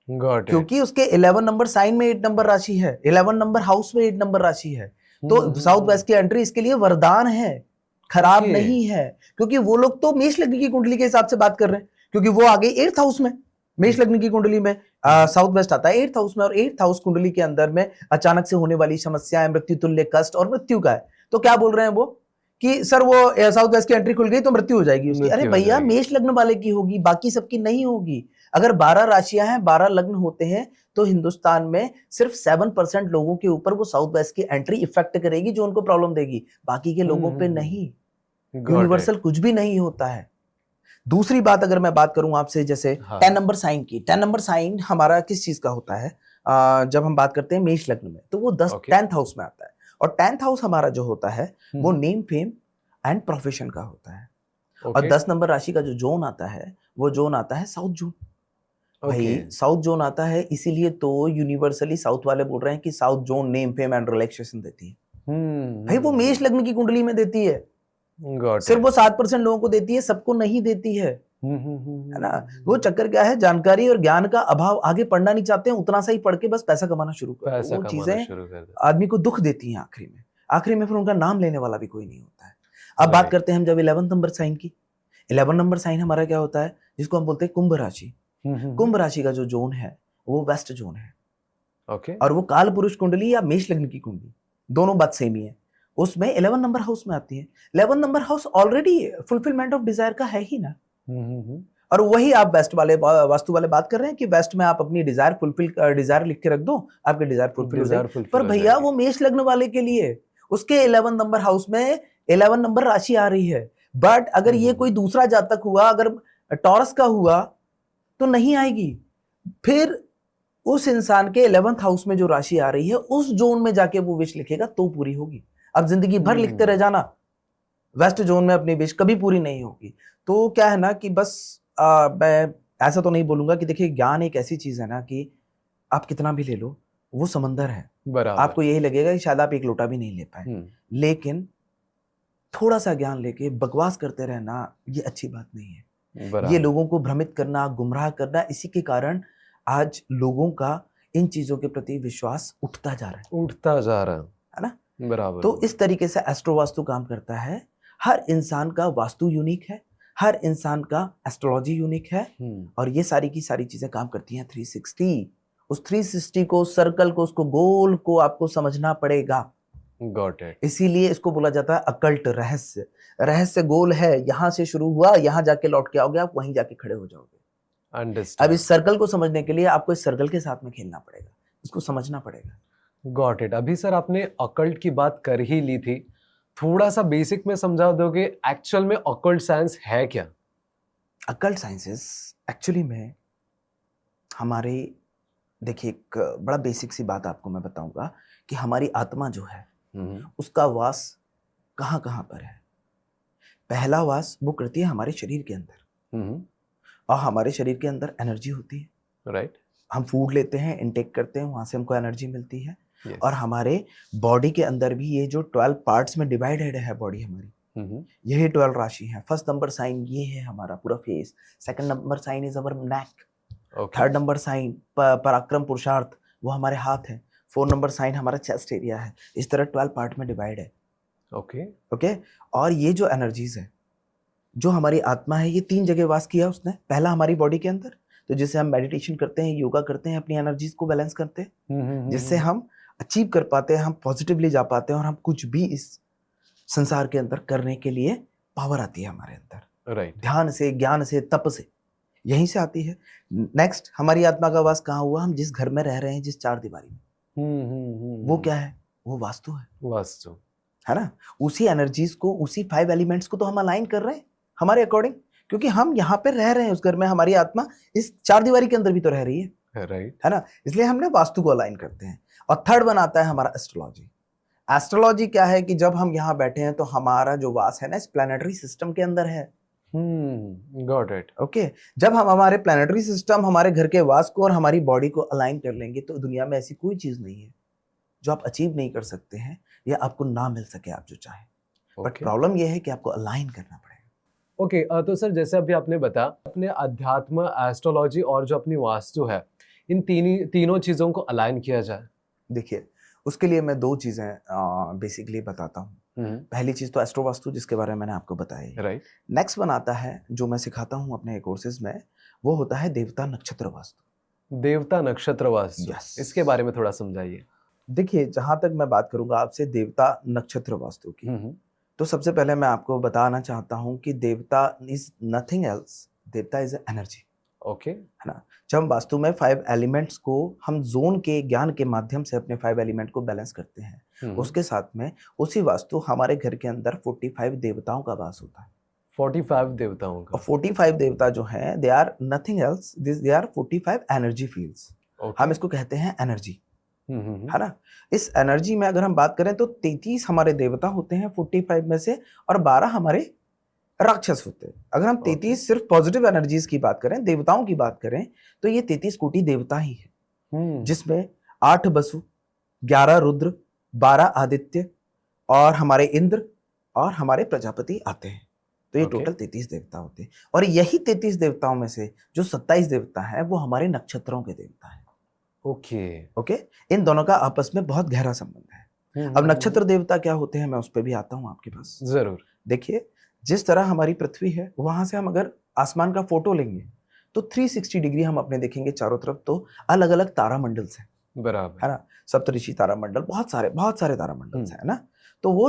क्योंकि उसके 11 नंबर साइन में 8 नंबर राशि है, 11 नंबर हाउस में 8 नंबर राशि है। तो साउथ वेस्ट की एंट्री इसके लिए वरदान है, खराब नहीं है। क्योंकि वो लोग तो मेष लग्न की कुंडली के हिसाब से बात कर रहे हैं, क्योंकि वो आ गई 8th हाउस में। मेष लग्न की कुंडली में साउथ वेस्ट आता है 8th हाउस में, और 8th हाउस कुंडली के अंदर में अचानक से होने वाली समस्याएं, मृत्यु तुल्य कष्ट और मृत्यु का है। तो क्या बोल रहे हैं वो कि सर वो साउथ वेस्ट की एंट्री खुल गई तो मृत्यु हो जाएगी उसकी। अरे भैया, मेष लग्न वाले की होगी, बाकी सबकी नहीं होगी। अगर 12 राशियां हैं, 12 लग्न होते हैं, तो हिंदुस्तान में सिर्फ 7% लोगों के ऊपर वो साउथ वेस्ट की एंट्री इफेक्ट करेगी, जो उनको प्रॉब्लम देगी, बाकी के लोगों पे नहीं। यूनिवर्सल कुछ भी नहीं होता है। दूसरी बात अगर मैं बात करूं आपसे, जैसे 10 नंबर साइन की, 10 नंबर साइन हमारा किस चीज का होता है, जब हम बात करते हैं मेष लग्न में, तो वो 10th हाउस में आता है। और 10th हाउस हमारा जो होता है वो नेम फेम एंड प्रोफेशन का होता है। और 10 नंबर राशि का जो जोन आता है, वो जोन आता है साउथ जोन। भाई साउथ जोन आता है, इसीलिए तो यूनिवर्सली साउथ वाले बोल रहे हैं कि south zone name fame and relaxation देती है। भाई वो मेष लग्न की कुंडली में देती है, सिर्फ वो 7% लोगों को देती है, सबको नहीं देती है ना। वो चक्कर क्या है, जानकारी और ज्ञान का अभाव। आगे पढ़ना नहीं चाहते हैं, उतना सा ही पढ़ के बस पैसा कमाना शुरू कर, वो चीजें आदमी को दुख देती हैं आखिरी में। आखिरी में फिर उनका नाम लेने वाला भी कोई नहीं होता है। अब बात करते हैं हम जब 11 नंबर साइन की। 11 नंबर साइन हमारा क्या होता है, जिसको हम बोलते हैं कुंभ राशि। कुंभ राशि का जो जोन है वो वेस्ट जोन है। ओके। और वो काल पुरुष कुंडली या मेष लग्न की कुंडली, दोनों बात सेम ही है। उसमें 11 नंबर हाउस में आती है। 11 number house already fulfilment of desire का है ही ना। और वही आप वेस्ट वाले वास्तु वाले बात कर रहे हैं कि वेस्ट में आप अपनी डिजायर लिख के रख दो, आपके डिजायर फुलफिल हो जाएगी। पर भैया वो मेष लग्न वाले के लिए उसके 11 नंबर हाउस में 11 नंबर राशि आ रही है। बट अगर ये कोई दूसरा जातक हुआ, अगर टॉरस का हुआ, तो नहीं आएगी। फिर उस इंसान के 11th हाउस में जो राशि आ रही है उस जोन में जाके वो विश लिखेगा तो पूरी होगी। अब जिंदगी भर लिखते रह जाना वेस्ट जोन में अपनी विश, कभी पूरी नहीं होगी। तो क्या है ना कि बस मैं ऐसा तो नहीं बोलूंगा कि देखिए ज्ञान एक ऐसी चीज है ना कि आप कितना भी ले लो वो समंदर है। आपको यही लगेगा कि शायद आप एक लोटा भी नहीं ले पाए, लेकिन थोड़ा सा ज्ञान लेके बकवास करते रहना ये अच्छी बात नहीं है। ये लोगों को भ्रमित करना, गुमराह करना, इसी के कारण आज लोगों का इन चीजों के प्रति विश्वास उठता जा रहा है ना। बराबर। तो इस तरीके से एस्ट्रो वास्तु काम करता है। हर इंसान का वास्तु यूनिक है, हर इंसान का एस्ट्रोलॉजी यूनिक है, और ये सारी की सारी चीजें काम करती हैं 360। उस 360 को, सर्कल को, उसको गोल को आपको समझना पड़ेगा। Got it. इसीलिए इसको बोला जाता है अकल्ट रहस्य। रहस्य गोल है, यहां से शुरू हुआ, यहां जाके लौट के आओगे, आप वहीं जाके खड़े हो जाओगे। अब इस सर्कल को समझने के लिए आपको इस सर्कल के साथ में खेलना पड़ेगा, इसको समझना पड़ेगा। Got it. अभी सर आपने अकल्ट की बात कर ही ली थी, थोड़ा सा बेसिक में समझा दोगे एक्चुअल में अकल्ट साइंस है क्या? अकल्ट साइंसेस एक्चुअली में हमारे, देखिए एक बड़ा बेसिक सी बात आपको मैं बताऊंगा कि हमारी आत्मा जो है उसका वास कहाँ कहाँ पर है। पहला वास वो करती है हमारे शरीर के अंदर, और हमारे शरीर के अंदर एनर्जी होती है। राइट। हम फूड लेते हैं, इनटेक करते हैं, वहां से हमको एनर्जी मिलती है। और हमारे बॉडी के अंदर भी ये जो 12 पार्ट्स में डिवाइडेड है बॉडी हमारी, यही 12 राशि है। फर्स्ट नंबर साइन ये है हमारा पूरा face. Second number sign is our neck. Third number sign पराक्रम पुरुषार्थ, वो हमारे हाथ है। 4 नंबर साइन हमारा चेस्ट एरिया है। इस तरह 12 पार्ट में डिवाइड है। ओके। और ये जो एनर्जीज है, जो हमारी आत्मा है, ये 3 जगह वास किया उसने। पहला हमारी बॉडी के अंदर, तो जिससे हम मेडिटेशन करते हैं, योगा करते हैं, अपनी एनर्जीज को बैलेंस करते हैं, जिससे हम अचीव कर पाते हैं, हम पॉजिटिवली जा पाते हैं, और हम कुछ भी इस संसार के अंदर करने के लिए पावर आती है हमारे अंदर। राइट। ध्यान से, ज्ञान से, तप से, यहीं से आती है। नेक्स्ट हमारी आत्मा का वास कहाँ हुआ? हम जिस घर में रह रहे हैं, जिस 4 दीवारी में, वो क्या है? वो वास्तु है। वास्तु है ना। उसी एनर्जीज को, उसी 5 एलिमेंट्स को तो हम अलाइन कर रहे हैं हमारे अकॉर्डिंग, क्योंकि हम यहाँ पे रह रहे हैं उस घर में। हमारी आत्मा इस 4 दीवारी के अंदर भी तो रह रही है। राइट। है ना। इसलिए हमने वास्तु को अलाइन करते हैं। और थर्ड बनाता है हमारा एस्ट्रोलॉजी। एस्ट्रोलॉजी क्या है कि जब हम यहाँ बैठे हैं तो हमारा जो वास है ना, इस प्लैनेटरी सिस्टम के अंदर है। Got it. ओके। जब हम हमारे प्लैनेटरी सिस्टम, हमारे घर के वास को और हमारी बॉडी को अलाइन कर लेंगे, तो दुनिया में ऐसी कोई चीज नहीं है जो आप अचीव नहीं कर सकते हैं या आपको ना मिल सके आप जो चाहें। बट प्रॉब्लम यह है कि आपको अलाइन करना पड़ेगा। ओके। तो सर जैसे अभी आपने बताया, अपने अध्यात्म, एस्ट्रोलॉजी और जो अपनी वास्तु है, इन तीनों चीजों को अलाइन किया जाए। देखिए, उसके लिए मैं 2 चीजें बेसिकली बताता हूँ। पहली चीज तो एस्ट्रो वास्तु, जिसके बारे में मैंने आपको बताया। राइट। नेक्स्ट बनाता है, जो मैं सिखाता हूँ अपने कोर्सेज में, वो होता है देवता नक्षत्र वास्तु। देवता नक्षत्र वास्तु, इसके बारे में थोड़ा समझाइए। देखिए, जहां तक मैं बात करूंगा आपसे देवता नक्षत्र वास्तु की, तो सबसे पहले मैं आपको बताना चाहता हूं कि देवता इज नथिंग एल्स। देवता इज एनर्जी। ओके। है ना। जब हम वास्तु में 5 एलिमेंट्स को हम जोन के ज्ञान के माध्यम से अपने 5 एलिमेंट को बैलेंस करते हैं, उसके साथ में उसी वास्तु हमारे घर के अंदर 45 देवताओं का वास होता है। 45 देवताओं का। और 45 देवता जो हैं, they are nothing else, they are 45 energy fields. हम इसको कहते हैं एनर्जी। है ना। इस एनर्जी में अगर हम बात करें तो 33 हमारे देवता होते हैं 45 में से, और 12 हमारे राक्षस होते हैं। अगर हम 33 सिर्फ पॉजिटिव एनर्जीज की बात करें, देवताओं की बात करें, तो ये 33 कोटि देवता ही है, जिसमें 8 वसु, 11 रुद्र, 12 आदित्य, और हमारे इंद्र और हमारे प्रजापति आते हैं। तो ये टोटल 33 देवता होते हैं। और यही 33 देवताओं में से जो 27 देवता है, वो हमारे नक्षत्रों के देवता है। ओके। इन दोनों का आपस में बहुत गहरा संबंध है। अब नक्षत्र देवता क्या होते हैं, मैं उस पर भी आता हूँ आपके पास। जरूर। देखिए, जिस तरह हमारी पृथ्वी है, वहां से हम अगर आसमान का फोटो लेंगे तो 360 डिग्री हम अपने देखेंगे चारों तरफ, तो अलग अलग तारामंडल से, बराबर है ना, सप्तऋषि तारामंडल, बहुत सारे तारामंडल है ना। तो वो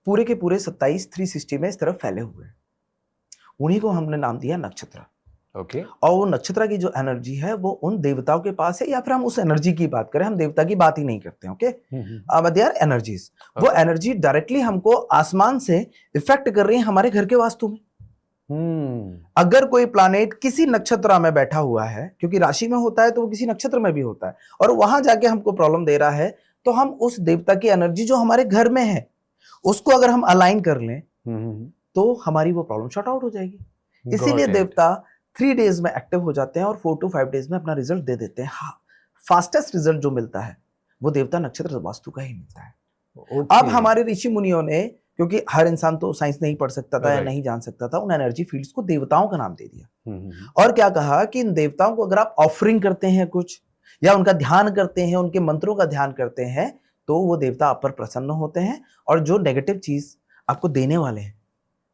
पूरे के पूरे 27 360 में इस तरफ फैले हुए हैं, उन्हीं को हमने नाम दिया नक्षत्र। ओके। और वो नक्षत्र की जो एनर्जी है वो उन देवताओं के पास है, या फिर हम उस एनर्जी की बात करें, हम देवता की बात ही नहीं करते, ओके। They are energies. वो एनर्जी डायरेक्टली हमको आसमान से इफेक्ट कर रही है हमारे घर के वास्तु में। अगर कोई प्लैनेट किसी नक्षत्र में बैठा हुआ है, क्योंकि राशि में होता है तो वो किसी नक्षत्र में भी होता है, और वहां जाके हमको प्रॉब्लम दे रहा है, तो हम उस देवता की एनर्जी जो हमारे घर में है उसको अगर हम अलाइन कर लें तो हमारी वो प्रॉब्लम शॉर्ट आउट हो जाएगी। इसीलिए देवता 3 डेज में एक्टिव हो जाते हैं और 4 to 5 डेज में अपना रिजल्ट दे देते हैं। हाँ, फास्टेस्ट रिजल्ट जो मिलता है वो देवता नक्षत्र वास्तु का ही मिलता है। अब हमारे ऋषि मुनियों ने, क्योंकि हर इंसान तो साइंस नहीं पढ़ सकता था या नहीं जान सकता था, उन एनर्जी फील्ड्स को देवताओं का नाम दे दिया। और क्या कहा कि इन देवताओं को अगर आप ऑफरिंग करते हैं कुछ, या उनका ध्यान करते हैं, उनके मंत्रों का ध्यान करते हैं, तो वो देवता आप पर प्रसन्न होते हैं, और जो नेगेटिव चीज आपको देने वाले हैं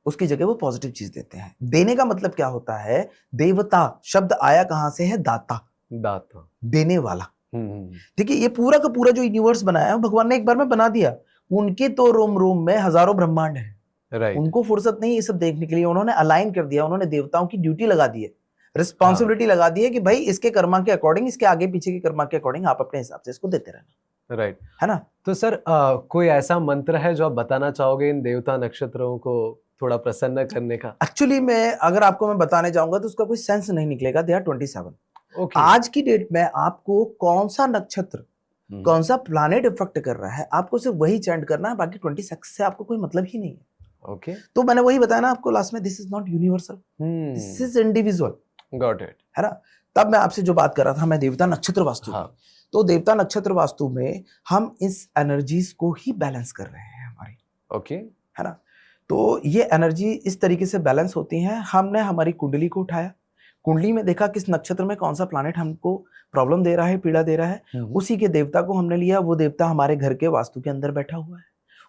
उसकी जगह वो पॉजिटिव चीज देते हैं। देने का मतलब क्या होता है, देवता शब्द आया कहां से है, दाता, दाता देने वाला। देखिए, ये पूरा का पूरा जो यूनिवर्स बनाया है भगवान ने एक बार में बना दिया। उनके तो रोम रोम में हजारों ब्रह्मांड है, उनको फुर्सत नहीं ये सब देखने के लिए, उन्होंने अलाइन कर दिया, उन्होंने देवताओं की ड्यूटी लगा दी है, रिस्पॉन्सिबिलिटी लगा दी है कि भाई इसके कर्मा के अकॉर्डिंग, इसके आगे पीछे के कर्मा के अकॉर्डिंग आप अपने हिसाब से इसको देते रहना। राइट, है ना। तो सर कोई ऐसा मंत्र है जो आप बताना चाहोगे इन देवता नक्षत्रों को थोड़ा प्रसन्न करने का? एक्चुअली मैं अगर आपको मैं बताने जाऊंगा तो उसका कोई सेंस नहीं निकलेगा। They are 27। आज की डेट में आपको कौन सा नक्षत्र, कौन सा प्लैनेट इफेक्ट कर रहा है, आपको सिर्फ वही चैंट करना है, बाकी 26 से आपको कोई मतलब ही नहीं है। ओके। तो मैंने वही बताया ना आपको लास्ट में, this is not universal, this is individual. Got it. है ना। तब मैं आपसे जो बात कर रहा था, मैं देवता नक्षत्र वास्तु। हाँ। तो देवता नक्षत्र वास्तु में हम इस एनर्जीज को ही बैलेंस कर रहे हैं हमारी। ओके। है ना। तो ये एनर्जी इस तरीके से बैलेंस होती है। हमने हमारी कुंडली को उठाया, कुंडली में देखा किस नक्षत्र में कौन सा प्लैनेट हमको प्रॉब्लम दे रहा है, पीड़ा दे रहा है, उसी के देवता को हमने लिया। वो देवता हमारे घर के वास्तु के अंदर बैठा हुआ है,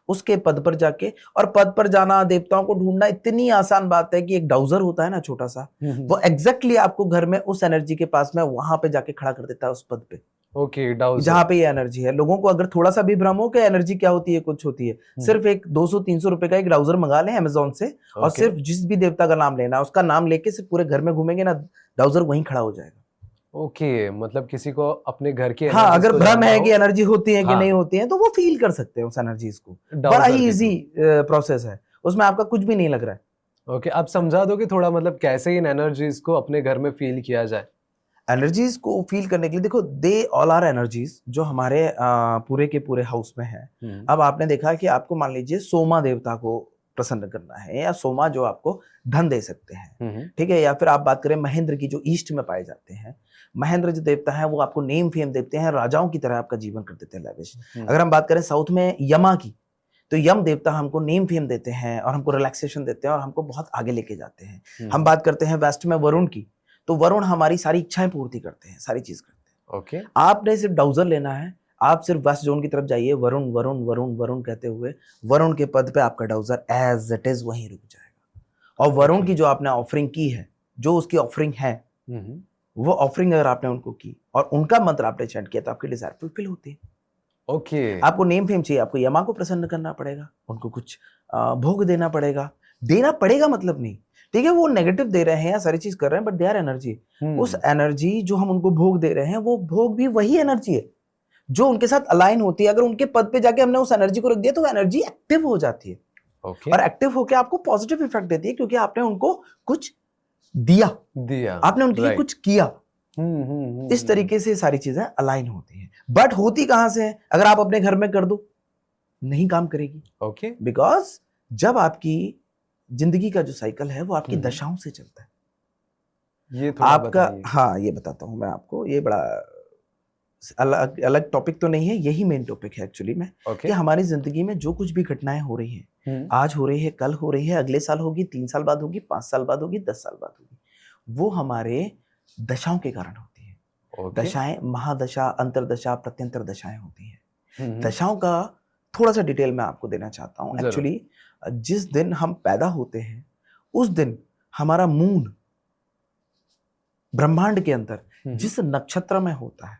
उसके पद पर जाके, और पद पर जाना, देवताओं को ढूंढना इतनी आसान बात है कि एक डाउजर होता है ना छोटा सा, वो एग्जैक्टली आपको घर में उस एनर्जी के पास में वहां पे जाके खड़ा कर देता है, उस पद पे। ओके, डाउजर जहां पे ये एनर्जी है। लोगों को अगर थोड़ा सा भी भ्रम हो कि एनर्जी क्या होती है, कुछ होती है, सिर्फ एक 200-300 रुपए का एक डाउजर मंगा लें अमेजोन से, और सिर्फ जिस भी देवता का नाम लेना, उसका नाम लेके सिर्फ पूरे घर में घूमेंगे ना, डाउजर वहीं खड़ा हो जाएगा। ओके, मतलब किसी को अपने घर की, हाँ, अगर भ्रम है कि एनर्जी होती है कि नहीं होती है, तो वो फील कर सकते हैं उस एनर्जीज को। बड़ा ही इजी प्रोसेस है, उसमें आपका कुछ भी नहीं लग रहा है। ओके, आप समझा दो कि थोड़ा, मतलब कैसे इन एनर्जीज को अपने घर में फील किया जाए। एनर्जीज को फील करने के लिए देखो, दे ऑल आर एनर्जीज जो हमारे पूरे के पूरे हाउस में है। अब आपने देखा कि आपको मान लीजिए सोमा देवता को प्रसन्न करना है, या सोमा जो आपको धन दे सकते हैं, ठीक है, या फिर आप बात करें महेंद्र की जो ईस्ट में पाए जाते हैं, महेंद्र जो देवता है वो आपको नेम फेम देते हैं, राजाओं की तरह आपका जीवन कर देते हैं लैविश। अगर हम बात करें साउथ में यमा की, तो यम देवता हमको नेम फेम देते हैं और हमको रिलैक्सेशन देते हैं और हमको बहुत आगे लेके जाते हैं। हम बात करते हैं वेस्ट में वरुण की, तो वरुण हमारी सारी इच्छाएं पूर्ति करते हैं, सारी चीज करते हैं। ओके। आपने सिर्फ डाउजर लेना है, आप सिर्फ वेस्ट जोन की तरफ जाइए, वरुण वरुण वरुण वरुण कहते हुए वरुण के पद पे आपका डाउजर एज इट इज वहीं रुक जाएगा। और वरुण की जो आपने ऑफरिंग की है, जो उसकी ऑफरिंग है, वो ऑफरिंग अगर आपने उनको की और उनका मंत्र आपने चैंट किया, तो आपकी डिजायर फुलफिल होती है। ओके। आपको नेम फेम चाहिए, आपको यमा को प्रसन्न करना पड़ेगा, उनको कुछ भोग देना पड़ेगा। देना पड़ेगा मतलब नहीं, ठीक है, वो नेगेटिव दे रहे हैं या सारी चीज कर रहे हैं, बट दे आर एनर्जी। उस एनर्जी जो हम उनको भोग दे रहे हैं, वो भोग भी वही एनर्जी है जो उनके साथ अलाइन होती है। अगर उनके पद पे जाके हमने उस एनर्जी को रख दिया, तो वो एनर्जी एक्टिव हो जाती है। और एक्टिव होकर आपको पॉजिटिव इफेक्ट देती है, क्योंकि आपने उनको कुछ दिया, आपने उनके लिए कुछ किया। इस तरीके से सारी चीजें अलाइन होती हैं। बट होती कहां से है? अगर आप अपने घर में कर दो, नहीं काम करेगी। ओके। बिकॉज जब आपकी जिंदगी का जो साइकिल है वो आपकी दशाओं से चलता है। ये थोड़ा आपका, हाँ, ये बताता हूं मैं आपको। ये बड़ा अलग अलग टॉपिक तो नहीं है, यही मेन टॉपिक है एक्चुअली में। कि हमारी जिंदगी में जो कुछ भी घटनाएं हो रही है, आज हो रही है, कल हो रही है, अगले साल होगी, 3 साल बाद होगी, 5 साल बाद होगी, 10 साल बाद होगी, वो हमारे दशाओं के कारण होती है। दशाएं महादशा, अंतरदशा, प्रत्यंतर दशाएं होती हैं। दशाओं का थोड़ा सा डिटेल में आपको देना चाहता हूँ। जरूर। एक्चुअली जिस दिन हम पैदा होते हैं उस दिन हमारा मून ब्रह्मांड के अंदर जिस नक्षत्र में होता है,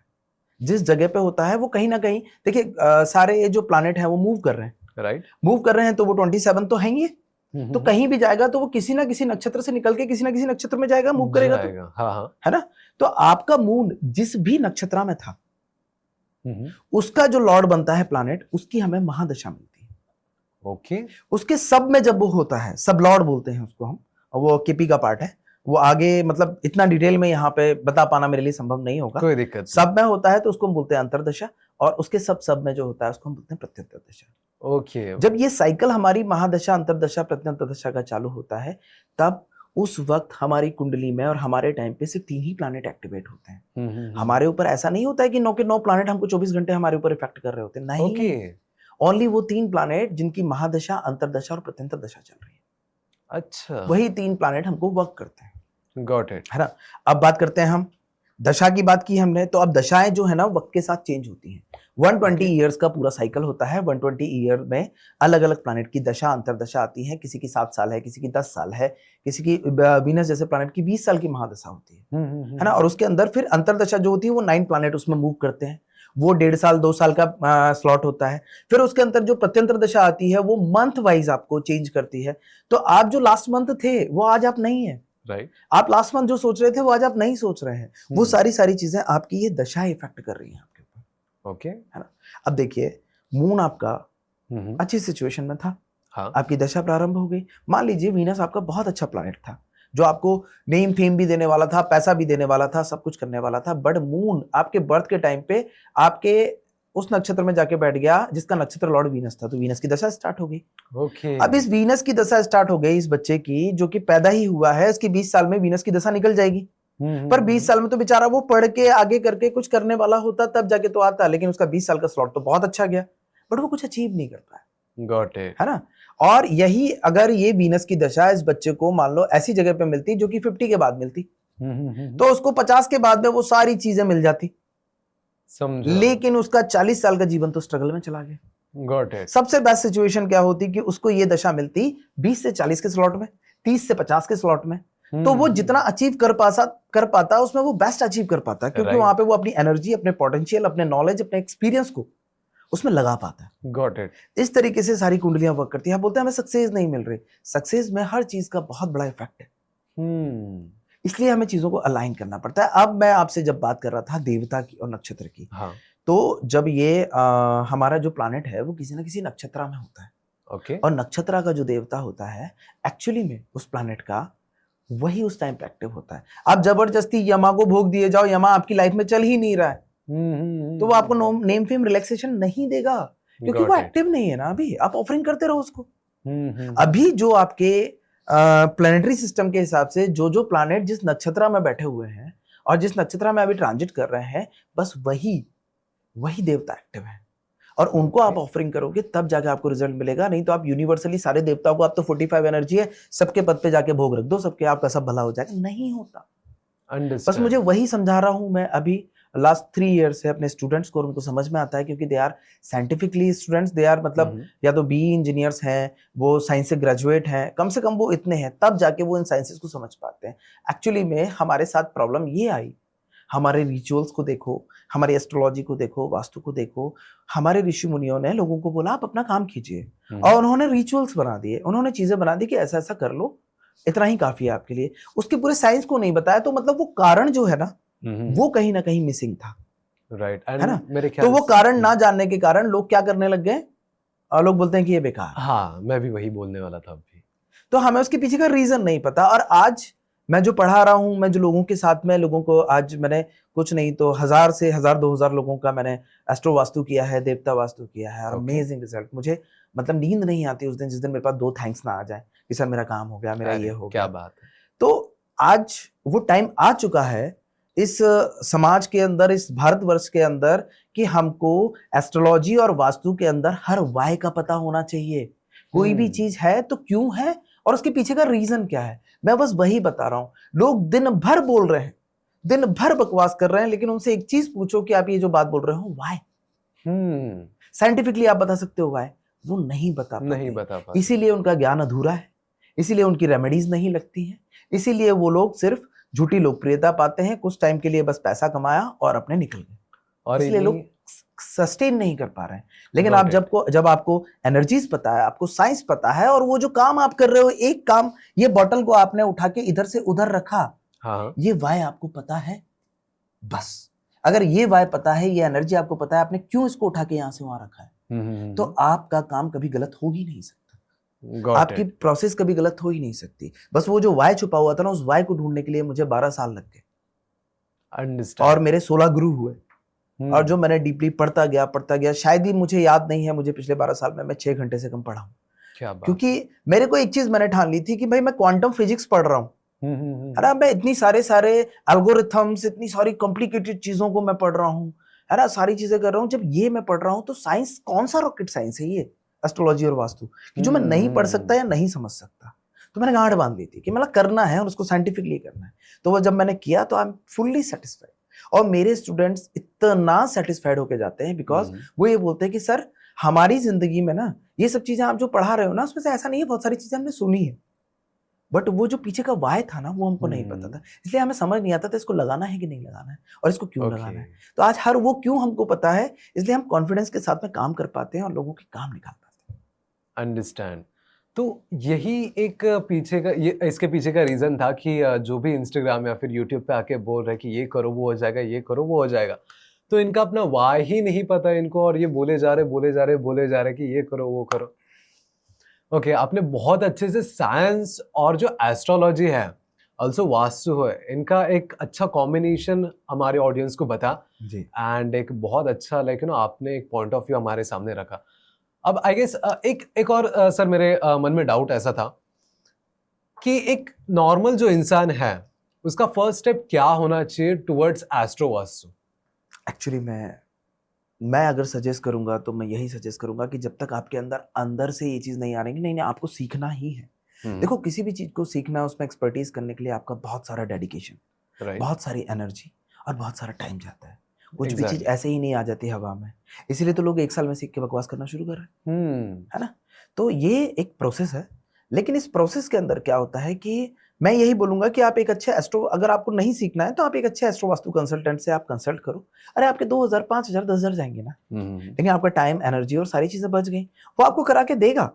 जिस जगह पे होता है, वो कहीं ना कहीं देखिए सारे ये जो प्लैनेट है वो मूव कर रहे हैं, राइट, मूव कर रहे हैं, तो वो 27 तो है ही है। तो कहीं भी जाएगा तो वो किसी ना किसी नक्षत्र से निकल के किसी ना किसी नक्षत्र में जाएगा, मूव करेगा तो, हाँ हाँ, है ना। तो आपका मून जिस भी नक्षत्र में था उसका जो लॉर्ड बनता है प्लैनेट, उसकी हमें महादशा मिलती है। ओके, उसके सब में जब वो होता है, सब लॉर्ड बोलते हैं उसको हम, वो केपी का पार्ट है, वो आगे मतलब इतना डिटेल में यहाँ पे बता पाना मेरे लिए संभव नहीं होगा। कोई दिक्कत नहीं। सब में होता है तो उसको हम बोलते हैं अंतरदशा, और उसके सब में जो होता है उसको हम बोलते हैं प्रत्यंतर दशा। ओके, जब ये साइकिल हमारी महादशा, अंतरदशा, प्रत्यंतर दशा का चालू होता है, तब उस वक्त हमारी कुंडली में और हमारे टाइम पे सिर्फ 3 ही प्लैनेट एक्टिवेट होते हैं। हमारे ऊपर ऐसा नहीं होता है कि 9 के 9 प्लैनेट हमको 24 घंटे हमारे ऊपर इफेक्ट कर रहे होते हैं, नहीं। ओके, ओनली वो 3 प्लैनेट जिनकी महादशा, अंतरदशा और प्रत्यंतर दशा चल रही है, अच्छा, वही 3 प्लैनेट हमको वर्क करते हैं, गॉट इट, है ना। अब बात करते हैं हम दशा की, बात की हमने, तो अब दशाएं जो है ना वक्त के साथ चेंज होती हैं। 120 ईयर्स का पूरा साइकिल होता है। 120 ईयर में अलग अलग प्लैनेट की दशा, अंतरदशा आती है। किसी की 7 साल है, किसी की 10 साल है, किसी की वीनस जैसे प्लैनेट की 20 साल की महादशा होती है ना। और उसके अंदर फिर अंतरदशा जो होती है वो 9 प्लैनेट उसमें मूव करते हैं, वो 1.5 साल 2 साल का स्लॉट होता है। फिर उसके अंदर जो प्रत्यंतर दशा आती है वो मंथ वाइज आपको चेंज करती है। तो आप जो लास्ट मंथ थे वो आज आप नहीं है, राइट, आप लास्ट मंथ जो सोच रहे थे वो आज आप नहीं सोच रहे हैं। वो सारी चीजें आपकी ये दशा इफेक्ट कर रही हैं आपके ऊपर, ओके, है ना। अब देखिए, मून आपका अच्छी सिचुएशन में था, हाँ, आपकी दशा प्रारंभ हो गई। मान लीजिए वीनस आपका बहुत अच्छा प्लैनेट था, जो आपको नेम फेम भी देने वाला था, पैसा भी देने वाला था, सब कुछ करने वाला था। बट मून आपके बर्थ के टाइम पे आपके उस नक्षत्र में जाके बैठ गया जिसका नक्षत्र लॉर्ड वीनस था, तो वीनस की दशा स्टार्ट हो गई। ओके, अब इस वीनस की दशा स्टार्ट हो गई इस बच्चे की, जो कि पैदा ही हुआ है, इसकी 20 साल में वीनस की दशा निकल जाएगी। पर 20 साल में तो बेचारा वो पढ़ के आगे करके कुछ करने वाला होता तब जाके तो आता, लेकिन उसका 20 साल का स्लॉट तो बहुत अच्छा गया, बट वो कुछ अचीव नहीं कर पाया, गॉट इट, है ना। और यही अगर ये वीनस की दशा इस बच्चे को मान लो ऐसी जगह पे मिलती जो कि 50 के बाद मिलती, तो उसको 50 के बाद में वो सारी चीजें मिल जाती, समझा, लेकिन उसका 40 साल का जीवन तो स्ट्रगल में चला गया। गॉट इट, सबसे बेस्ट सिचुएशन क्या होती कि उसको ये दशा मिलती 20 से 40 के स्लॉट में, 30 से 50 के स्लॉट में, तो वो जितना अचीव कर पाता उसमें वो बेस्ट अचीव कर पाता, क्योंकि वहां पे वो अपनी एनर्जी, अपने पोटेंशियल, अपने नॉलेज, अपने एक्सपीरियंस को उसमें लगा पाता है। गॉट इट, इस तरीके से सारी कुंडलियां वर्क करती है। बोलते हैं हमें सक्सेस नहीं मिल रही, सक्सेस में हर चीज का बहुत बड़ा इफेक्ट है, इसलिए हमें चीजों को अलाइन करना पड़ता है। अब मैं आपसे जब बात कर रहा था देवता की और नक्षत्र की, हाँ, तो जब ये हमारा जो प्लैनेट है वो किसी ना किसी नक्षत्र में होता है, ओके, और नक्षत्र का जो देवता होता है एक्चुअली में उस प्लैनेट का वही उस टाइम पे एक्टिव होता है। आप जबरदस्ती यमा को भोग दिए जाओ, यमा आपकी लाइफ में चल ही नहीं रहा है, तो वो आपको नेम फेम रिलैक्सेशन नहीं देगा, क्योंकि वो एक्टिव नहीं है ना। अभी आप ऑफरिंग करते रहो उसको। अभी जो आपके प्लैनेटरी सिस्टम के हिसाब से जो जो प्लैनेट जिस नक्षत्र में बैठे हुए हैं और जिस नक्षत्र में अभी ट्रांजिट कर रहे हैं, बस वही देवता एक्टिव है, और उनको आप ऑफरिंग करोगे तब जाके आपको रिजल्ट मिलेगा। नहीं तो आप यूनिवर्सली सारे देवताओं को, आप तो 45 एनर्जी है, सबके पद पे जाके भोग रख दो, सबके, आपका सब भला हो जाएगा, नहीं होता। बस मुझे वही समझा रहा हूं मैं अभी लास्ट 3 ईयर्स से अपने स्टूडेंट्स को, और उनको समझ में आता है, क्योंकि they are scientifically students, they are मतलब या तो बी इंजीनियर्स हैं, वो साइंस से ग्रेजुएट हैं, कम से कम वो इतने हैं, तब जाके वो इन साइंसेस को समझ पाते हैं। एक्चुअली में हमारे साथ प्रॉब्लम ये आई, हमारे रिचुअल्स को देखो, हमारी एस्ट्रोलॉजी को देखो, वास्तु को देखो, हमारे ऋषि मुनियों ने लोगों को बोला आप अपना काम कीजिए, और उन्होंने रिचुअल्स बना दिए, उन्होंने चीजें बना दी कि ऐसा ऐसा कर लो, इतना ही काफी है आपके लिए। उसके पूरे साइंस को नहीं बताया, तो मतलब वो कारण जो है ना वो कहीं ना कहीं मिसिंग था, राइट, है ना। मेरे ख्याल तो वो कारण ना जानने के कारण लोग क्या करने लग गए, और लोग बोलते हैं कि ये बेकार। हाँ, मैं भी वही बोलने वाला था अभी। तो हमें उसके पीछे का रीजन नहीं पता। और आज मैं जो पढ़ा रहा हूं, मैं जो लोगों के साथ में, लोगों को आज मैंने कुछ नहीं तो 1000 से 1000-2000 लोगों का मैंने एस्ट्रो वास्तु किया है, देवता वास्तु किया है, और अमेजिंग रिजल्ट। मुझे मतलब नींद नहीं आती उस दिन जिस दिन मेरे पास 2 थैंक्स ना आ जाए कि सर मेरा काम हो गया, मेरा ये हो गया। क्या बात है। तो आज वो टाइम आ चुका है इस समाज के अंदर, इस भारतवर्ष के अंदर, कि हमको एस्ट्रोलॉजी और वास्तु के अंदर हर वाय का पता होना चाहिए। कोई भी चीज है तो क्यों है और उसके पीछे का रीजन क्या है। मैं बस वही बता रहा हूं। लोग दिन भर बोल रहे हैं, दिन भर बकवास कर रहे हैं, लेकिन उनसे एक चीज पूछो कि आप ये जो बात बोल रहे हो वाय। साइंटिफिकली आप बता सकते हो वाई, वो नहीं बता पाते, नहीं बता पाते, इसीलिए उनका ज्ञान अधूरा है, इसीलिए उनकी रेमेडीज नहीं लगती हैं, इसीलिए वो लोग सिर्फ झूठी लोकप्रियता पाते हैं, कुछ टाइम के लिए बस पैसा कमाया और अपने निकल गए, और इसलिए लोग सस्टेन नहीं कर पा रहे हैं। लेकिन आप जब आपको एनर्जीज पता है, आपको साइंस पता है, और वो जो काम आप कर रहे हो, एक काम, ये बॉटल को आपने उठा के इधर से उधर रखा, हाँ, ये वाई आपको पता है, बस अगर ये वाई पता है, ये एनर्जी आपको पता है, आपने क्यों इसको उठा के यहां से वहां रखा है, तो आपका काम कभी गलत हो ही नहीं सकता, आपकी प्रोसेस कभी गलत हो ही नहीं सकती। बस वो जो वाई छुपा हुआ था ना, उस वाई को ढूंढने के लिए मुझे 12 साल लग गए, और मेरे 16 गुरु हुए, और जो मैंने डीपली पढ़ता गया, शायद ही मुझे याद नहीं है मुझे पिछले 12 साल में मैं 6 घंटे से कम पढ़ा हूं, क्योंकि मेरे को एक चीज मैंने ठान ली थी कि भाई मैं क्वांटम फिजिक्स पढ़ रहा हूं, है ना, मैं इतनी सारे एल्गोरिथम्स, इतनी सारी कॉम्प्लिकेटेड चीजों को मैं पढ़ रहा हूँ, है ना, सारी चीजें कर रहा हूँ। जब ये मैं पढ़ रहा हूँ तो साइंस कौन सा रॉकेट साइंस है ये, एस्ट्रोलॉजी और वास्तु, कि जो मैं नहीं पढ़ सकता या नहीं समझ सकता। तो मैंने गांठ बांध ली थी कि मतलब करना है और उसको साइंटिफिकली करना है। तो वो जब मैंने किया तो आई एम फुल्ली सेटिस्फाइड, और मेरे स्टूडेंट्स इतना सेटिस्फाइड होके जाते हैं, बिकॉज वो ये बोलते हैं कि सर हमारी जिंदगी में ना ये सब चीजें आप जो पढ़ा रहे हो ना, उसमें से ऐसा नहीं है, बहुत सारी चीजें हमने सुनी है, बट वो जो पीछे का वाय था ना, वो हमको नहीं पता था, इसलिए हमें समझ नहीं आता था इसको लगाना है कि नहीं लगाना है, और इसको क्यों लगाना है। तो आज हर वो क्यों हमको पता है, इसलिए हम कॉन्फिडेंस के साथ में काम कर पाते हैं और लोगों के काम निकाल पाते हैं। अंडरस्टैंड। तो यही एक पीछे का, ये इसके पीछे का रीजन था कि जो भी इंस्टाग्राम या फिर यूट्यूब पे आके बोल रहे कि ये करो वो हो जाएगा, ये करो वो हो जाएगा, तो इनका अपना वाय ही नहीं पता इनको, और ये बोले जा रहे कि ये करो वो करो। ओके, आपने बहुत अच्छे से साइंस और जो एस्ट्रोलॉजी है, ऑल्सो वास्तु है, इनका एक अच्छा कॉम्बिनेशन हमारे ऑडियंस को बता जी, एंड एक बहुत अच्छा आपने एक पॉइंट ऑफ व्यू हमारे सामने रखा। अब आई गेस एक और सर मेरे मन में डाउट ऐसा था कि एक नॉर्मल जो इंसान है उसका फर्स्ट स्टेप क्या होना चाहिए टुवर्ड्स एस्ट्रो वास्तु? एक्चुअली मैं अगर सजेस्ट करूंगा तो मैं यही सजेस्ट करूंगा कि जब तक आपके अंदर से ये चीज नहीं आ रही, नहीं आपको सीखना ही है। देखो, किसी भी चीज को सीखना है, उसमें एक्सपर्टीज करने के लिए आपका बहुत सारा डेडिकेशन, बहुत सारी एनर्जी और बहुत सारा टाइम जाता है। कुछ भी चीज ऐसे ही नहीं आ जाती हवा में, इसीलिए तो लोग 1 साल में सीख के बकवास करना शुरू कर रहे हैं, है ना। तो ये एक प्रोसेस है, लेकिन इस प्रोसेस के अंदर क्या होता है कि मैं यही बोलूंगा कि आप एक अच्छे एस्ट्रो, अगर आपको नहीं सीखना है तो आप एक अच्छे एस्ट्रो वास्तु कंसल्टेंट से आप कंसल्ट करो। अरे आपके 2000, 5000, 10,000 जाएंगे ना, लेकिन आपका टाइम, एनर्जी और सारी चीजें बच गई, वो आपको करा के देगा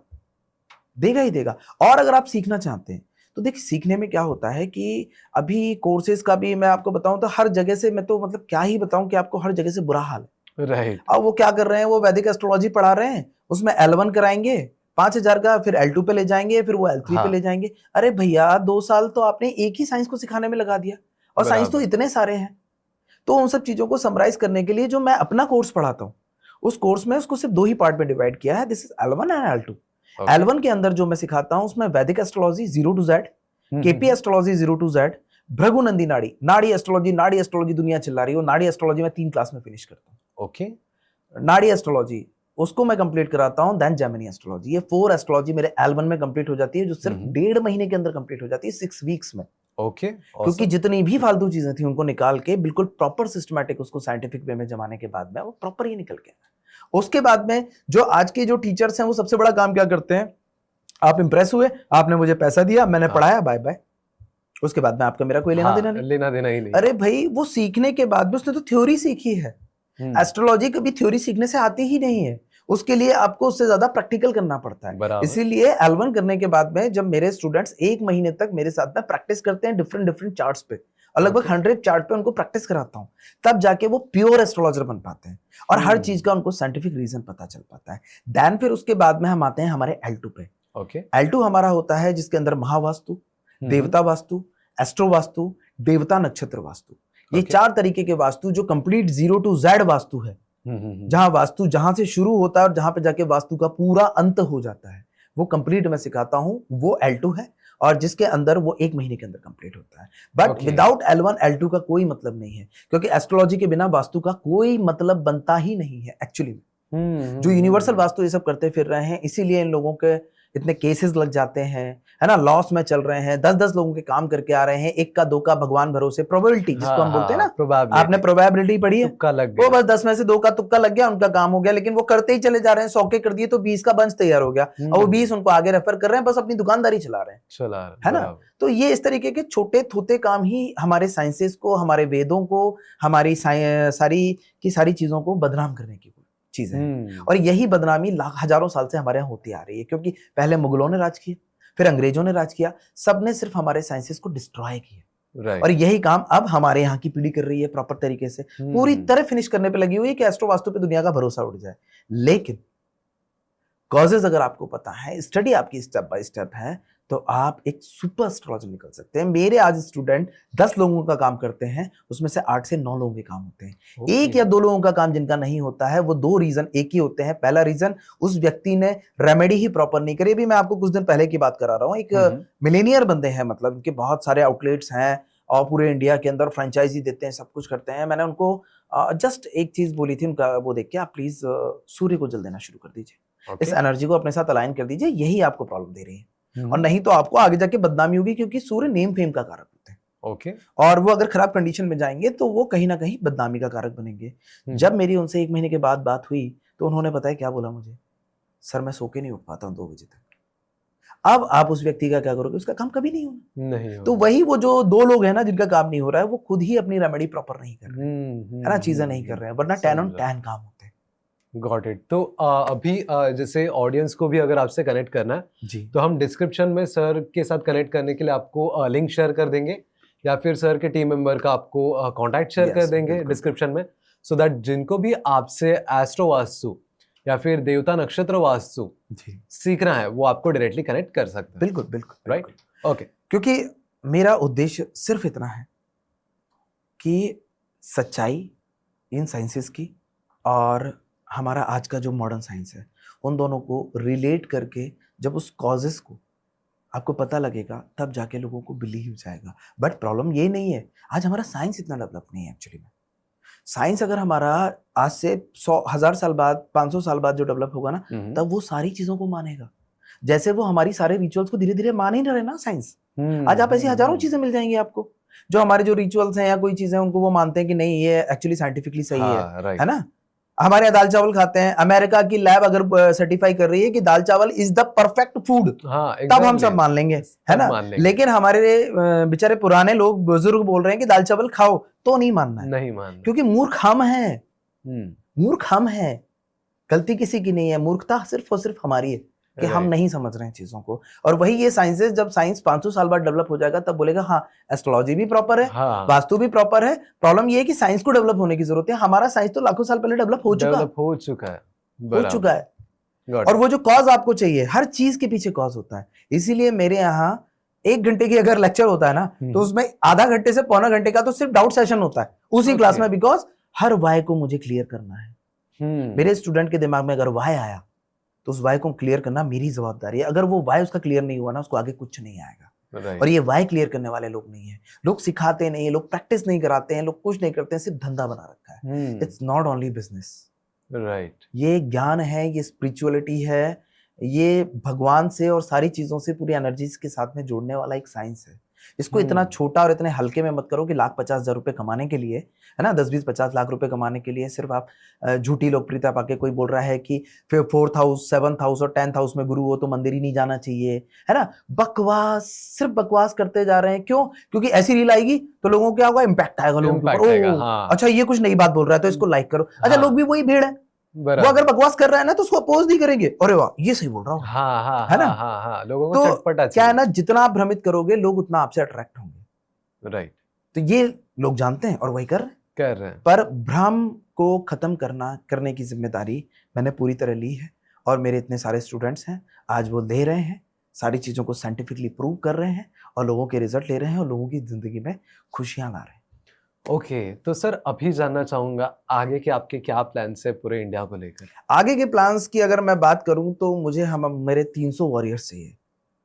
ही देगा। और अगर आप सीखना चाहते हैं तो देखिए, सीखने में क्या होता है कि अभी कोर्सेज का भी मैं आपको बताऊं तो हर जगह से, मैं तो मतलब क्या ही बताऊं कि आपको हर जगह से बुरा हाल है। राइट। अब वो क्या कर रहे हैं, वो वैदिक एस्ट्रोलॉजी पढ़ा रहे हैं, उसमें L1 कराएंगे 5,000 का, फिर L2 पे ले जाएंगे, फिर वो L3 पे ले जाएंगे। अरे भैया, 2 साल तो आपने एक ही साइंस को सिखाने में लगा दिया, और साइंस तो इतने सारे हैं। तो उन सब चीजों को समराइज करने के लिए जो मैं अपना कोर्स पढ़ाता हूँ, उस कोर्स में उसको सिर्फ 2 ही पार्ट में डिवाइड किया है, this is L1 and L2। L1 के अंदर जो मैं सिखाता हूँ उसमें वैदिक astrology 0 to Z, KP astrology 0 to Z, Bhrigu Nandi नाड़ी एस्ट्रोलॉजी दुनिया चिल्ला रही हो, नाड़ी एस्ट्रोलॉजी में 3 क्लास में फिनिश करता हूँ। ओके, नाड़ी एस्ट्रोलॉजी उसको मैं कंप्लीट कराता हूँ, देन जेमिनी एस्ट्रोलॉजी। ये 4 एस्ट्रोलॉजी मेरे L1 में कंप्लीट हो जाती है, जो सिर्फ 1.5 महीने के अंदर कंप्लीट हो जाती है, 6 वीक्स में। ओके, क्योंकि जितनी भी फालतू चीजें थी उनको निकाल के बिल्कुल प्रॉपर सिस्टमैटिक उसको साइंटिफिक वे में जमाने के बाद में वो प्रॉपर ही निकल के। उसके बाद में जो आज के जो टीचर्स हैं वो सबसे बड़ा काम क्या करते हैं, आप इंप्रेस हुए, आपने मुझे पैसा दिया, मैंने पढ़ाया, बाय बाय, उसके बाद में आपका मेरा कोई लेना देना नहीं। अरे भाई, वो सीखने के बाद में उसने तो थ्योरी सीखी है। एस्ट्रोलॉजी कभी थ्योरी सीखने से आती ही नहीं है, उसके लिए आपको उससे ज्यादा प्रैक्टिकल करना पड़ता है। इसीलिए L1 करने के बाद में जब मेरे स्टूडेंट्स 1 महीने तक मेरे साथ में प्रैक्टिस करते हैं डिफरेंट चार्ट्स पे, और लगभग 100 चार्ट पे उनको प्रैक्टिस कराता हूँ, तब जाके वो प्योर एस्ट्रोलॉजर बन पाते हैं और हर चीज का उनको साइंटिफिक रीजन पता चल पाता है। देन फिर उसके बाद में हम आते हैं हमारे L2 पे। L2 हमारा होता है जिसके अंदर महावास्तु, देवता वास्तु, एस्ट्रो वास्तु, देवता नक्षत्र वास्तु, ये 4 तरीके के वास्तु जो कंप्लीट 0 to Z वास्तु है, जहां वास्तु जहां से शुरू होता है और जहां पे जाके वास्तु का पूरा अंत हो जाता है, वो कंप्लीट मैं सिखाता हूं, वो L2 है, और जिसके अंदर वो 1 महीने के अंदर कंप्लीट होता है। बट विदाउट L1 L2 का कोई मतलब नहीं है, क्योंकि एस्ट्रोलॉजी के बिना वास्तु का कोई मतलब बनता ही नहीं है एक्चुअली में। जो यूनिवर्सल वास्तु ये सब करते फिर रहे हैं, इसीलिए इन लोगों के इतने केसेस लग जाते हैं, है ना, लॉस में चल रहे हैं, 10-10 लोगों के काम करके आ रहे हैं, एक का 2 का भगवान भरोसे, प्रोबेबिलिटी जिसको हम बोलते हैं ना, आपने प्रोबेबिलिटी पढ़ी है, तुक्का लग वो गया, बस 10 में से 2 का तुक्का लग गया, उनका काम हो गया, लेकिन वो करते ही चले जा रहे हैं, 100 के कर दिए तो 20 का बंच तैयार हो गया, और वो 20 उनको आगे रेफर कर रहे हैं, बस अपनी दुकानदारी चला रहे हैं, है ना। तो ये इस तरीके के छोटे थोते काम ही हमारे साइंसेस को, हमारे वेदों को, हमारी सारी की सारी चीजों को बदनाम करने की चीजें हैं। और यही बदनामी हजारों साल से हमारे यहाँ होती आ रही है, क्योंकि पहले मुगलों ने राज किया, फिर अंग्रेजों ने राज किया, सबने सिर्फ हमारे साइंसेस को डिस्ट्रॉय किया, और यही काम अब हमारे यहाँ की पीढ़ी कर रही है, प्रॉपर तरीके से पूरी तरह फिनिश करने पे लगी हुई है कि एस्ट्रो वास्तु पे दुनिया का भरोसा उठ जाए। लेकिन कॉजेज अगर आपको पता है, स्टडी आपकी स्टेप बाय स्टेप है, तो आप एक सुपर एस्ट्रोलॉजर निकल सकते हैं। मेरे आज स्टूडेंट 10 लोगों का काम करते हैं, उसमें से 8 से 9 लोगों के काम होते हैं। एक या 2 लोगों का काम जिनका नहीं होता है, वो 2 रीजन एक ही होते हैं। पहला रीजन, उस व्यक्ति ने रेमेडी ही प्रॉपर नहीं करी। अभी मैं आपको कुछ दिन पहले की बात करा रहा हूँ, एक मिलेनियर बंदे हैं, मतलब इनके बहुत सारे आउटलेट्स हैं और पूरे इंडिया के अंदर फ्रेंचाइजी देते हैं, सब कुछ करते हैं। मैंने उनको जस्ट एक चीज बोली थी, उनका वो देख के, आप प्लीज सूर्य को जल देना शुरू कर दीजिए, इस एनर्जी को अपने साथ अलाइन कर दीजिए, यही आपको प्रॉब्लम दे रही है, और नहीं तो आपको आगे जाके बदनामी होगी, क्योंकि सूर्य नेम फेम का कारक होते हैं। और वो अगर खराब कंडीशन में जाएंगे तो वो कहीं ना कहीं बदनामी का कारक बनेंगे। जब मेरी उनसे 1 महीने के बाद बात हुई, तो उन्होंने बताया क्या बोला मुझे, सर मैं सो के नहीं उठ पाता हूँ 2 बजे तक। अब आप उस व्यक्ति का क्या करोगे, उसका काम कभी नहीं होना। तो वही वो जो 2 लोग हैं ना जिनका काम नहीं हो रहा है, वो खुद ही अपनी रेमेडी प्रॉपर नहीं कर रहे हैं, है ना, चीजें नहीं कर रहे हैं, वरना 10 on 10 काम होते हैं। Got it. तो अभी जैसे ऑडियंस को भी अगर आपसे कनेक्ट करना है जी, तो हम डिस्क्रिप्शन में सर के साथ कनेक्ट करने के लिए आपको लिंक शेयर कर देंगे, या फिर सर के टीम मेंबर का आपको कांटेक्ट शेयर कर देंगे डिस्क्रिप्शन में, सो दैट जिनको भी आपसे एस्ट्रो वास्तु या फिर देवता नक्षत्र वास्तु सीखना है, वो आपको डायरेक्टली कनेक्ट कर सकते हैं। बिल्कुल बिल्कुल, राइट, ओके। क्योंकि मेरा उद्देश्य सिर्फ इतना है कि सच्चाई इन साइंसेस की और हमारा आज का जो मॉडर्न साइंस है, उन दोनों को रिलेट करके जब उस कॉजेस को आपको पता लगेगा, तब जाके लोगों को बिलीव जाएगा। बट प्रॉब्लम ये नहीं है, आज हमारा साइंस इतना डेवलप नहीं है एक्चुअली में। साइंस अगर हमारा आज से 100,000 साल बाद, 500 साल बाद जो डेवलप होगा ना, तब वो सारी चीजों को मानेगा, जैसे वो हमारी सारे रिचुअल्स को धीरे धीरे मान ही रहे ना साइंस। आज आप ऐसी हजारों चीजें मिल जाएंगी आपको, जो हमारे जो रिचुअल्स हैं या कोई चीजें, उनको वो मानते हैं कि नहीं ये एक्चुअली साइंटिफिकली सही है ना। हमारे यहाँ दाल चावल खाते हैं, अमेरिका की लैब अगर सर्टिफाई कर रही है कि दाल चावल इज द परफेक्ट फूड, तब हम सब मान लेंगे, है ना। लेकिन हमारे बेचारे पुराने लोग, बुजुर्ग बोल रहे हैं कि दाल चावल खाओ, तो नहीं मानना है, नहीं मानना, क्योंकि मूर्ख हम हैं, मूर्ख हम हैं, गलती किसी की नहीं है, मूर्खता सिर्फ और सिर्फ हमारी है कि हम नहीं समझ रहे हैं चीजों को। और वही ये साइंसेस, जब साइंस 500 साल बाद डेवलप हो जाएगा, तब बोलेगा हाँ एस्ट्रोलॉजी भी प्रॉपर है, वास्तु भी प्रॉपर है। प्रॉब्लम ये है कि साइंस को डेवलप होने की जरूरत है। हमारा साइंस तो लाखों साल पहले डेवलप हो चुका है। और वो जो कॉज आपको चाहिए, हर चीज के पीछे कॉज होता है। इसीलिए मेरे यहाँ 1 घंटे की अगर लेक्चर होता है ना, तो उसमें आधा घंटे से पौना घंटे का तो सिर्फ डाउट सेशन होता है उसी क्लास में, बिकॉज हर वाई को मुझे क्लियर करना है। मेरे स्टूडेंट के दिमाग में अगर वाई आया, तो उस वाई को क्लियर करना मेरी जवाबदारी है। अगर वो वाई उसका क्लियर नहीं हुआ ना, उसको आगे कुछ नहीं आएगा। और ये वाई क्लियर करने वाले लोग नहीं है, लोग सिखाते नहीं, लोग प्रैक्टिस नहीं कराते हैं, लोग कुछ नहीं करते हैं, सिर्फ धंधा बना रखा है। It's not only business, right. ये ज्ञान है, ये स्पिरिचुअलिटी है, ये भगवान से और सारी चीजों से, पूरी एनर्जीज के साथ में जोड़ने वाला एक साइंस है। इसको इतना छोटा और इतने हल्के में मत करो कि 1,50,000 रुपए कमाने के लिए, है ना, 10-20-50 लाख रुपए कमाने के लिए सिर्फ आप झूठी लोकप्रियता पाके, कोई बोल रहा है कि फिर 4th हाउस, 7th हाउस और 10th हाउस में गुरु हो तो मंदिर ही नहीं जाना चाहिए, है ना। बकवास, सिर्फ बकवास करते जा रहे हैं। क्यों? क्योंकि ऐसी रील आएगी तो लोगों को क्या होगा, इम्पैक्ट आएगा लोगों के ऊपर। अच्छा ये कुछ नई बात बोल रहा है तो इसको लाइक करो। अच्छा लोग भी वही भीड़ है, वो अगर बकवास कर रहा है ना तो उसको अपोज नहीं करेंगे, अरे वाह ये सही बोल रहा हूँ, है ना। लोगों को चटपटा क्या है ना, जितना आप भ्रमित करोगे लोग उतना आपसे अट्रैक्ट होंगे, राइट। तो ये लोग जानते हैं और वही कर रहे हैं। पर भ्रम को खत्म करने की जिम्मेदारी मैंने पूरी तरह ली है, और मेरे इतने सारे स्टूडेंट्स हैं, आज वो ले रहे हैं, सारी चीजों को साइंटिफिकली प्रूव कर रहे हैं, और लोगों के रिजल्ट ले रहे हैं, और लोगों की जिंदगी में खुशियां ला रहे हैं। ओके, तो सर अभी जानना चाहूंगा आगे के आपके क्या प्लान्स है पूरे इंडिया को लेकर? आगे के प्लान्स की अगर मैं बात करूं तो मुझे मेरे 300 वॉरियर्स चाहिए।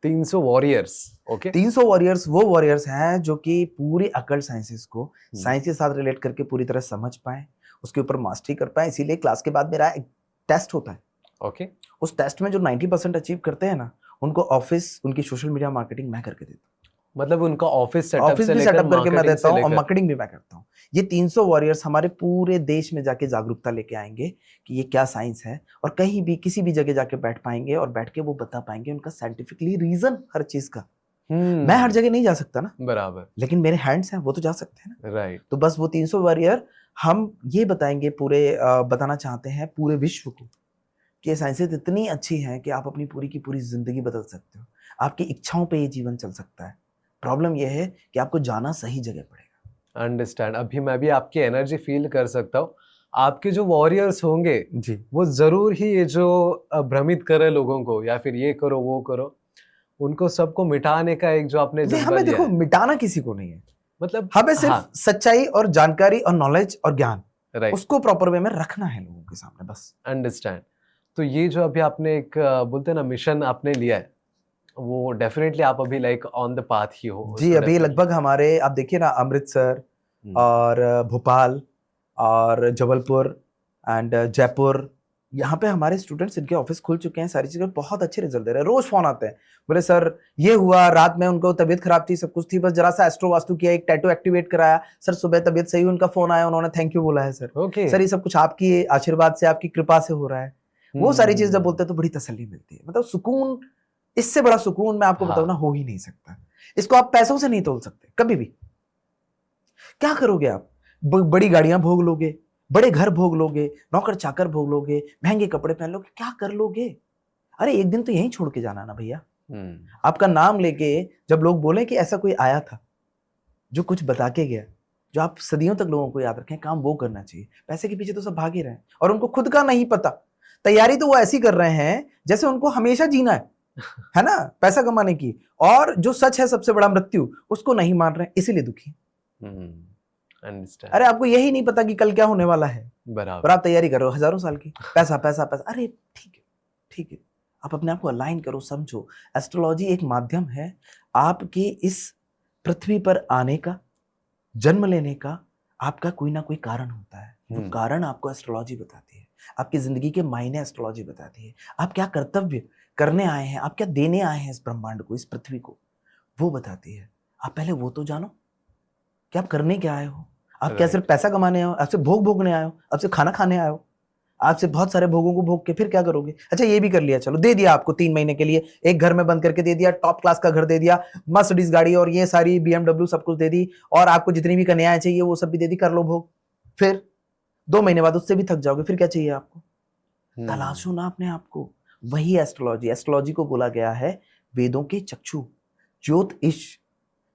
300 वॉरियर्स, ओके। 300 वॉरियर्स वो वॉरियर्स हैं जो कि पूरी अकल्ट साइंसेस को साइंस के साथ रिलेट करके पूरी तरह समझ पाए, उसके ऊपर मास्टरी कर पाए। इसीलिए क्लास के बाद मेरा एक टेस्ट होता है, ओके। उस टेस्ट में जो 90% अचीव करते हैं ना, उनको ऑफिस, उनकी सोशल मीडिया मार्केटिंग मैं करके देता हूँ। मतलब उनका ऑफिस सेटअप ऑफिस से भी लेकर सेटअप करके मैं marketing देता से हूँ और लेकर मार्केटिंग भी मैं करता हूँ। ये 300 वॉरियर्स हमारे पूरे देश में जाके जागरूकता लेके आएंगे कि ये क्या साइंस है, और कहीं भी किसी भी जगह जाके बैठ पाएंगे और बैठ के वो बता पाएंगे उनका साइंटिफिकली रीजन हर चीज का। मैं हर जगह नहीं जा सकता ना, बराबर, लेकिन मेरे हैंड्स हैं, वो तो जा सकते हैं ना। राइट। तो बस वो 300 वॉरियर हम ये बताएंगे पूरे बताना चाहते हैं पूरे विश्व को कि ये साइंसेज इतनी अच्छी हैं कि आप अपनी पूरी की पूरी जिंदगी बदल सकते हो। आपकी इच्छाओं पे ये जीवन चल सकता है। प्रॉब्लम ये है कि आपको जाना सही जगह पड़ेगा। अंडरस्टैंड। अभी मैं भी आपकी एनर्जी फील कर सकता हूँ। आपके जो वॉरियर्स होंगे जी, वो जरूर ही ये जो भ्रमित करे लोगों को या फिर ये करो वो करो, उनको सबको मिटाने का एक जो आपने नहीं, जज्बा हमें लिया देखो है, मिटाना किसी को नहीं है, मतलब हमें सिर्फ हाँ, सच्चाई और जानकारी और नॉलेज और ज्ञान राइट, उसको प्रॉपर वे में रखना है लोगों के सामने, बस। अंडरस्टैंड। तो ये जो अभी आपने एक बोलते हैं ना मिशन आपने लिया है, वो डेफिनेटली आप अभी लाइक ऑन द पाथ ही हो जी, उसमें अभी डेफिनेटली। लगभग हमारे, आप देखिए ना, अमृतसर और भोपाल और जबलपुर एंड जयपुर, यहाँ पे हमारे स्टूडेंट्स, इनके ऑफिस खुल चुके हैं, सारी चीजें, बहुत अच्छे रिजल्ट दे रहे हैं। रोज फोन आते हैं, बोले सर ये हुआ, रात में उनको तबीयत खराब थी, सब कुछ थी, बस जरा सा एस्ट्रो वास्तु किया, एक टैटू एक्टिवेट कराया, सर सुबह तबीयत सही हुई, उनका फोन आया, उन्होंने थैंक यू बोला है सर। ओके। सर ये सब कुछ आपकी आशीर्वाद से, आपकी कृपा से हो रहा है। वो सारी चीज जब बोलते हैं तो बड़ी तसल्ली मिलती है, मतलब सुकून, इससे बड़ा सुकून मैं आपको बताऊं ना, हो ही नहीं सकता। इसको आप पैसों से नहीं तोल सकते कभी भी। क्या करोगे आप? बड़ी गाड़ियां भोग लोगे, बड़े घर भोग लोगे, नौकर चाकर भोग लोगे, महंगे कपड़े पहन लोगे, क्या कर लोगे? अरे एक दिन तो यहीं छोड़ के जाना ना भैया। आपका नाम लेके जब लोग बोले कि ऐसा कोई आया था जो कुछ बता के गया, जो आप सदियों तक लोगों को याद रखें, काम वो करना चाहिए। पैसे के पीछे तो सब भागे रहे हैं और उनको खुद का नहीं पता। तैयारी तो वो ऐसी कर रहे हैं जैसे उनको हमेशा जीना है ना, पैसा कमाने की, और जो सच है सबसे बड़ा मृत्यु, उसको नहीं मान रहे हैं, इसीलिए दुखी हैं। अंडरस्टैंड, अरे आपको यही नहीं पता कि कल क्या होने वाला है, और बराबर, आप तैयारी कर रहे हो हजारों साल की, पैसा पैसा पैसा। अरे ठीक है, ठीक है, आप अपने आप को अलाइन करो, समझो एस्ट्रोलॉजी एक माध्यम है आपके इस पृथ्वी पर आने का, जन्म लेने का। आपका कोई ना कोई कारण होता है, वो कारण आपको एस्ट्रोलॉजी बताती है। आपकी जिंदगी के मायने एस्ट्रोलॉजी बताती है। आप क्या कर्तव्य करने आए हैं, आप क्या देने आए हैं इस ब्रह्मांड को, इस पृथ्वी को, वो बताती है। आप पहले वो तो जानो कि आप करने क्या आए हो। आप क्या सिर्फ पैसा कमाने आए हो? आपसे भोग भोगने आए हो? आपसे खाना खाने आए हो? आपसे बहुत सारे भोगों को भोग के फिर क्या करोगे? अच्छा ये भी कर लिया, चलो दे दिया आपको 3 महीने के लिए, एक घर में बंद करके दे दिया, टॉप क्लास का घर दे दिया, मर्सिडीज गाड़ी और ये सारी BMW सब कुछ दे दी, और आपको जितनी भी कन्याएं चाहिए वो सब भी दे दी, कर लो भोग। फिर 2 महीने बाद उससे भी थक जाओगे, फिर क्या चाहिए आपको? तलाशो ना अपने आप को। वही एस्ट्रोलॉजी, एस्ट्रोलॉजी को बोला गया है वेदों के चक्षु, ज्योत ईश।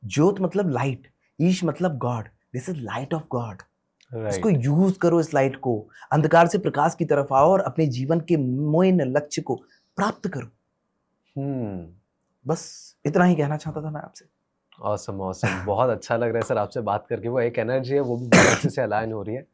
ज्योत मतलब लाइट, ईश मतलब God, this is light of God. इसको यूज करो, इस लाइट को, अंधकार से प्रकाश की तरफ आओ और अपने जीवन के मोइन लक्ष्य को प्राप्त करो। बस इतना ही कहना चाहता था मैं आपसे। ऑसम ऑसम, बहुत अच्छा लग रहा है सर आपसे बात करके। वो एक एनर्जी है वो भी बहुत अच्छे से अलाइन हो रही है।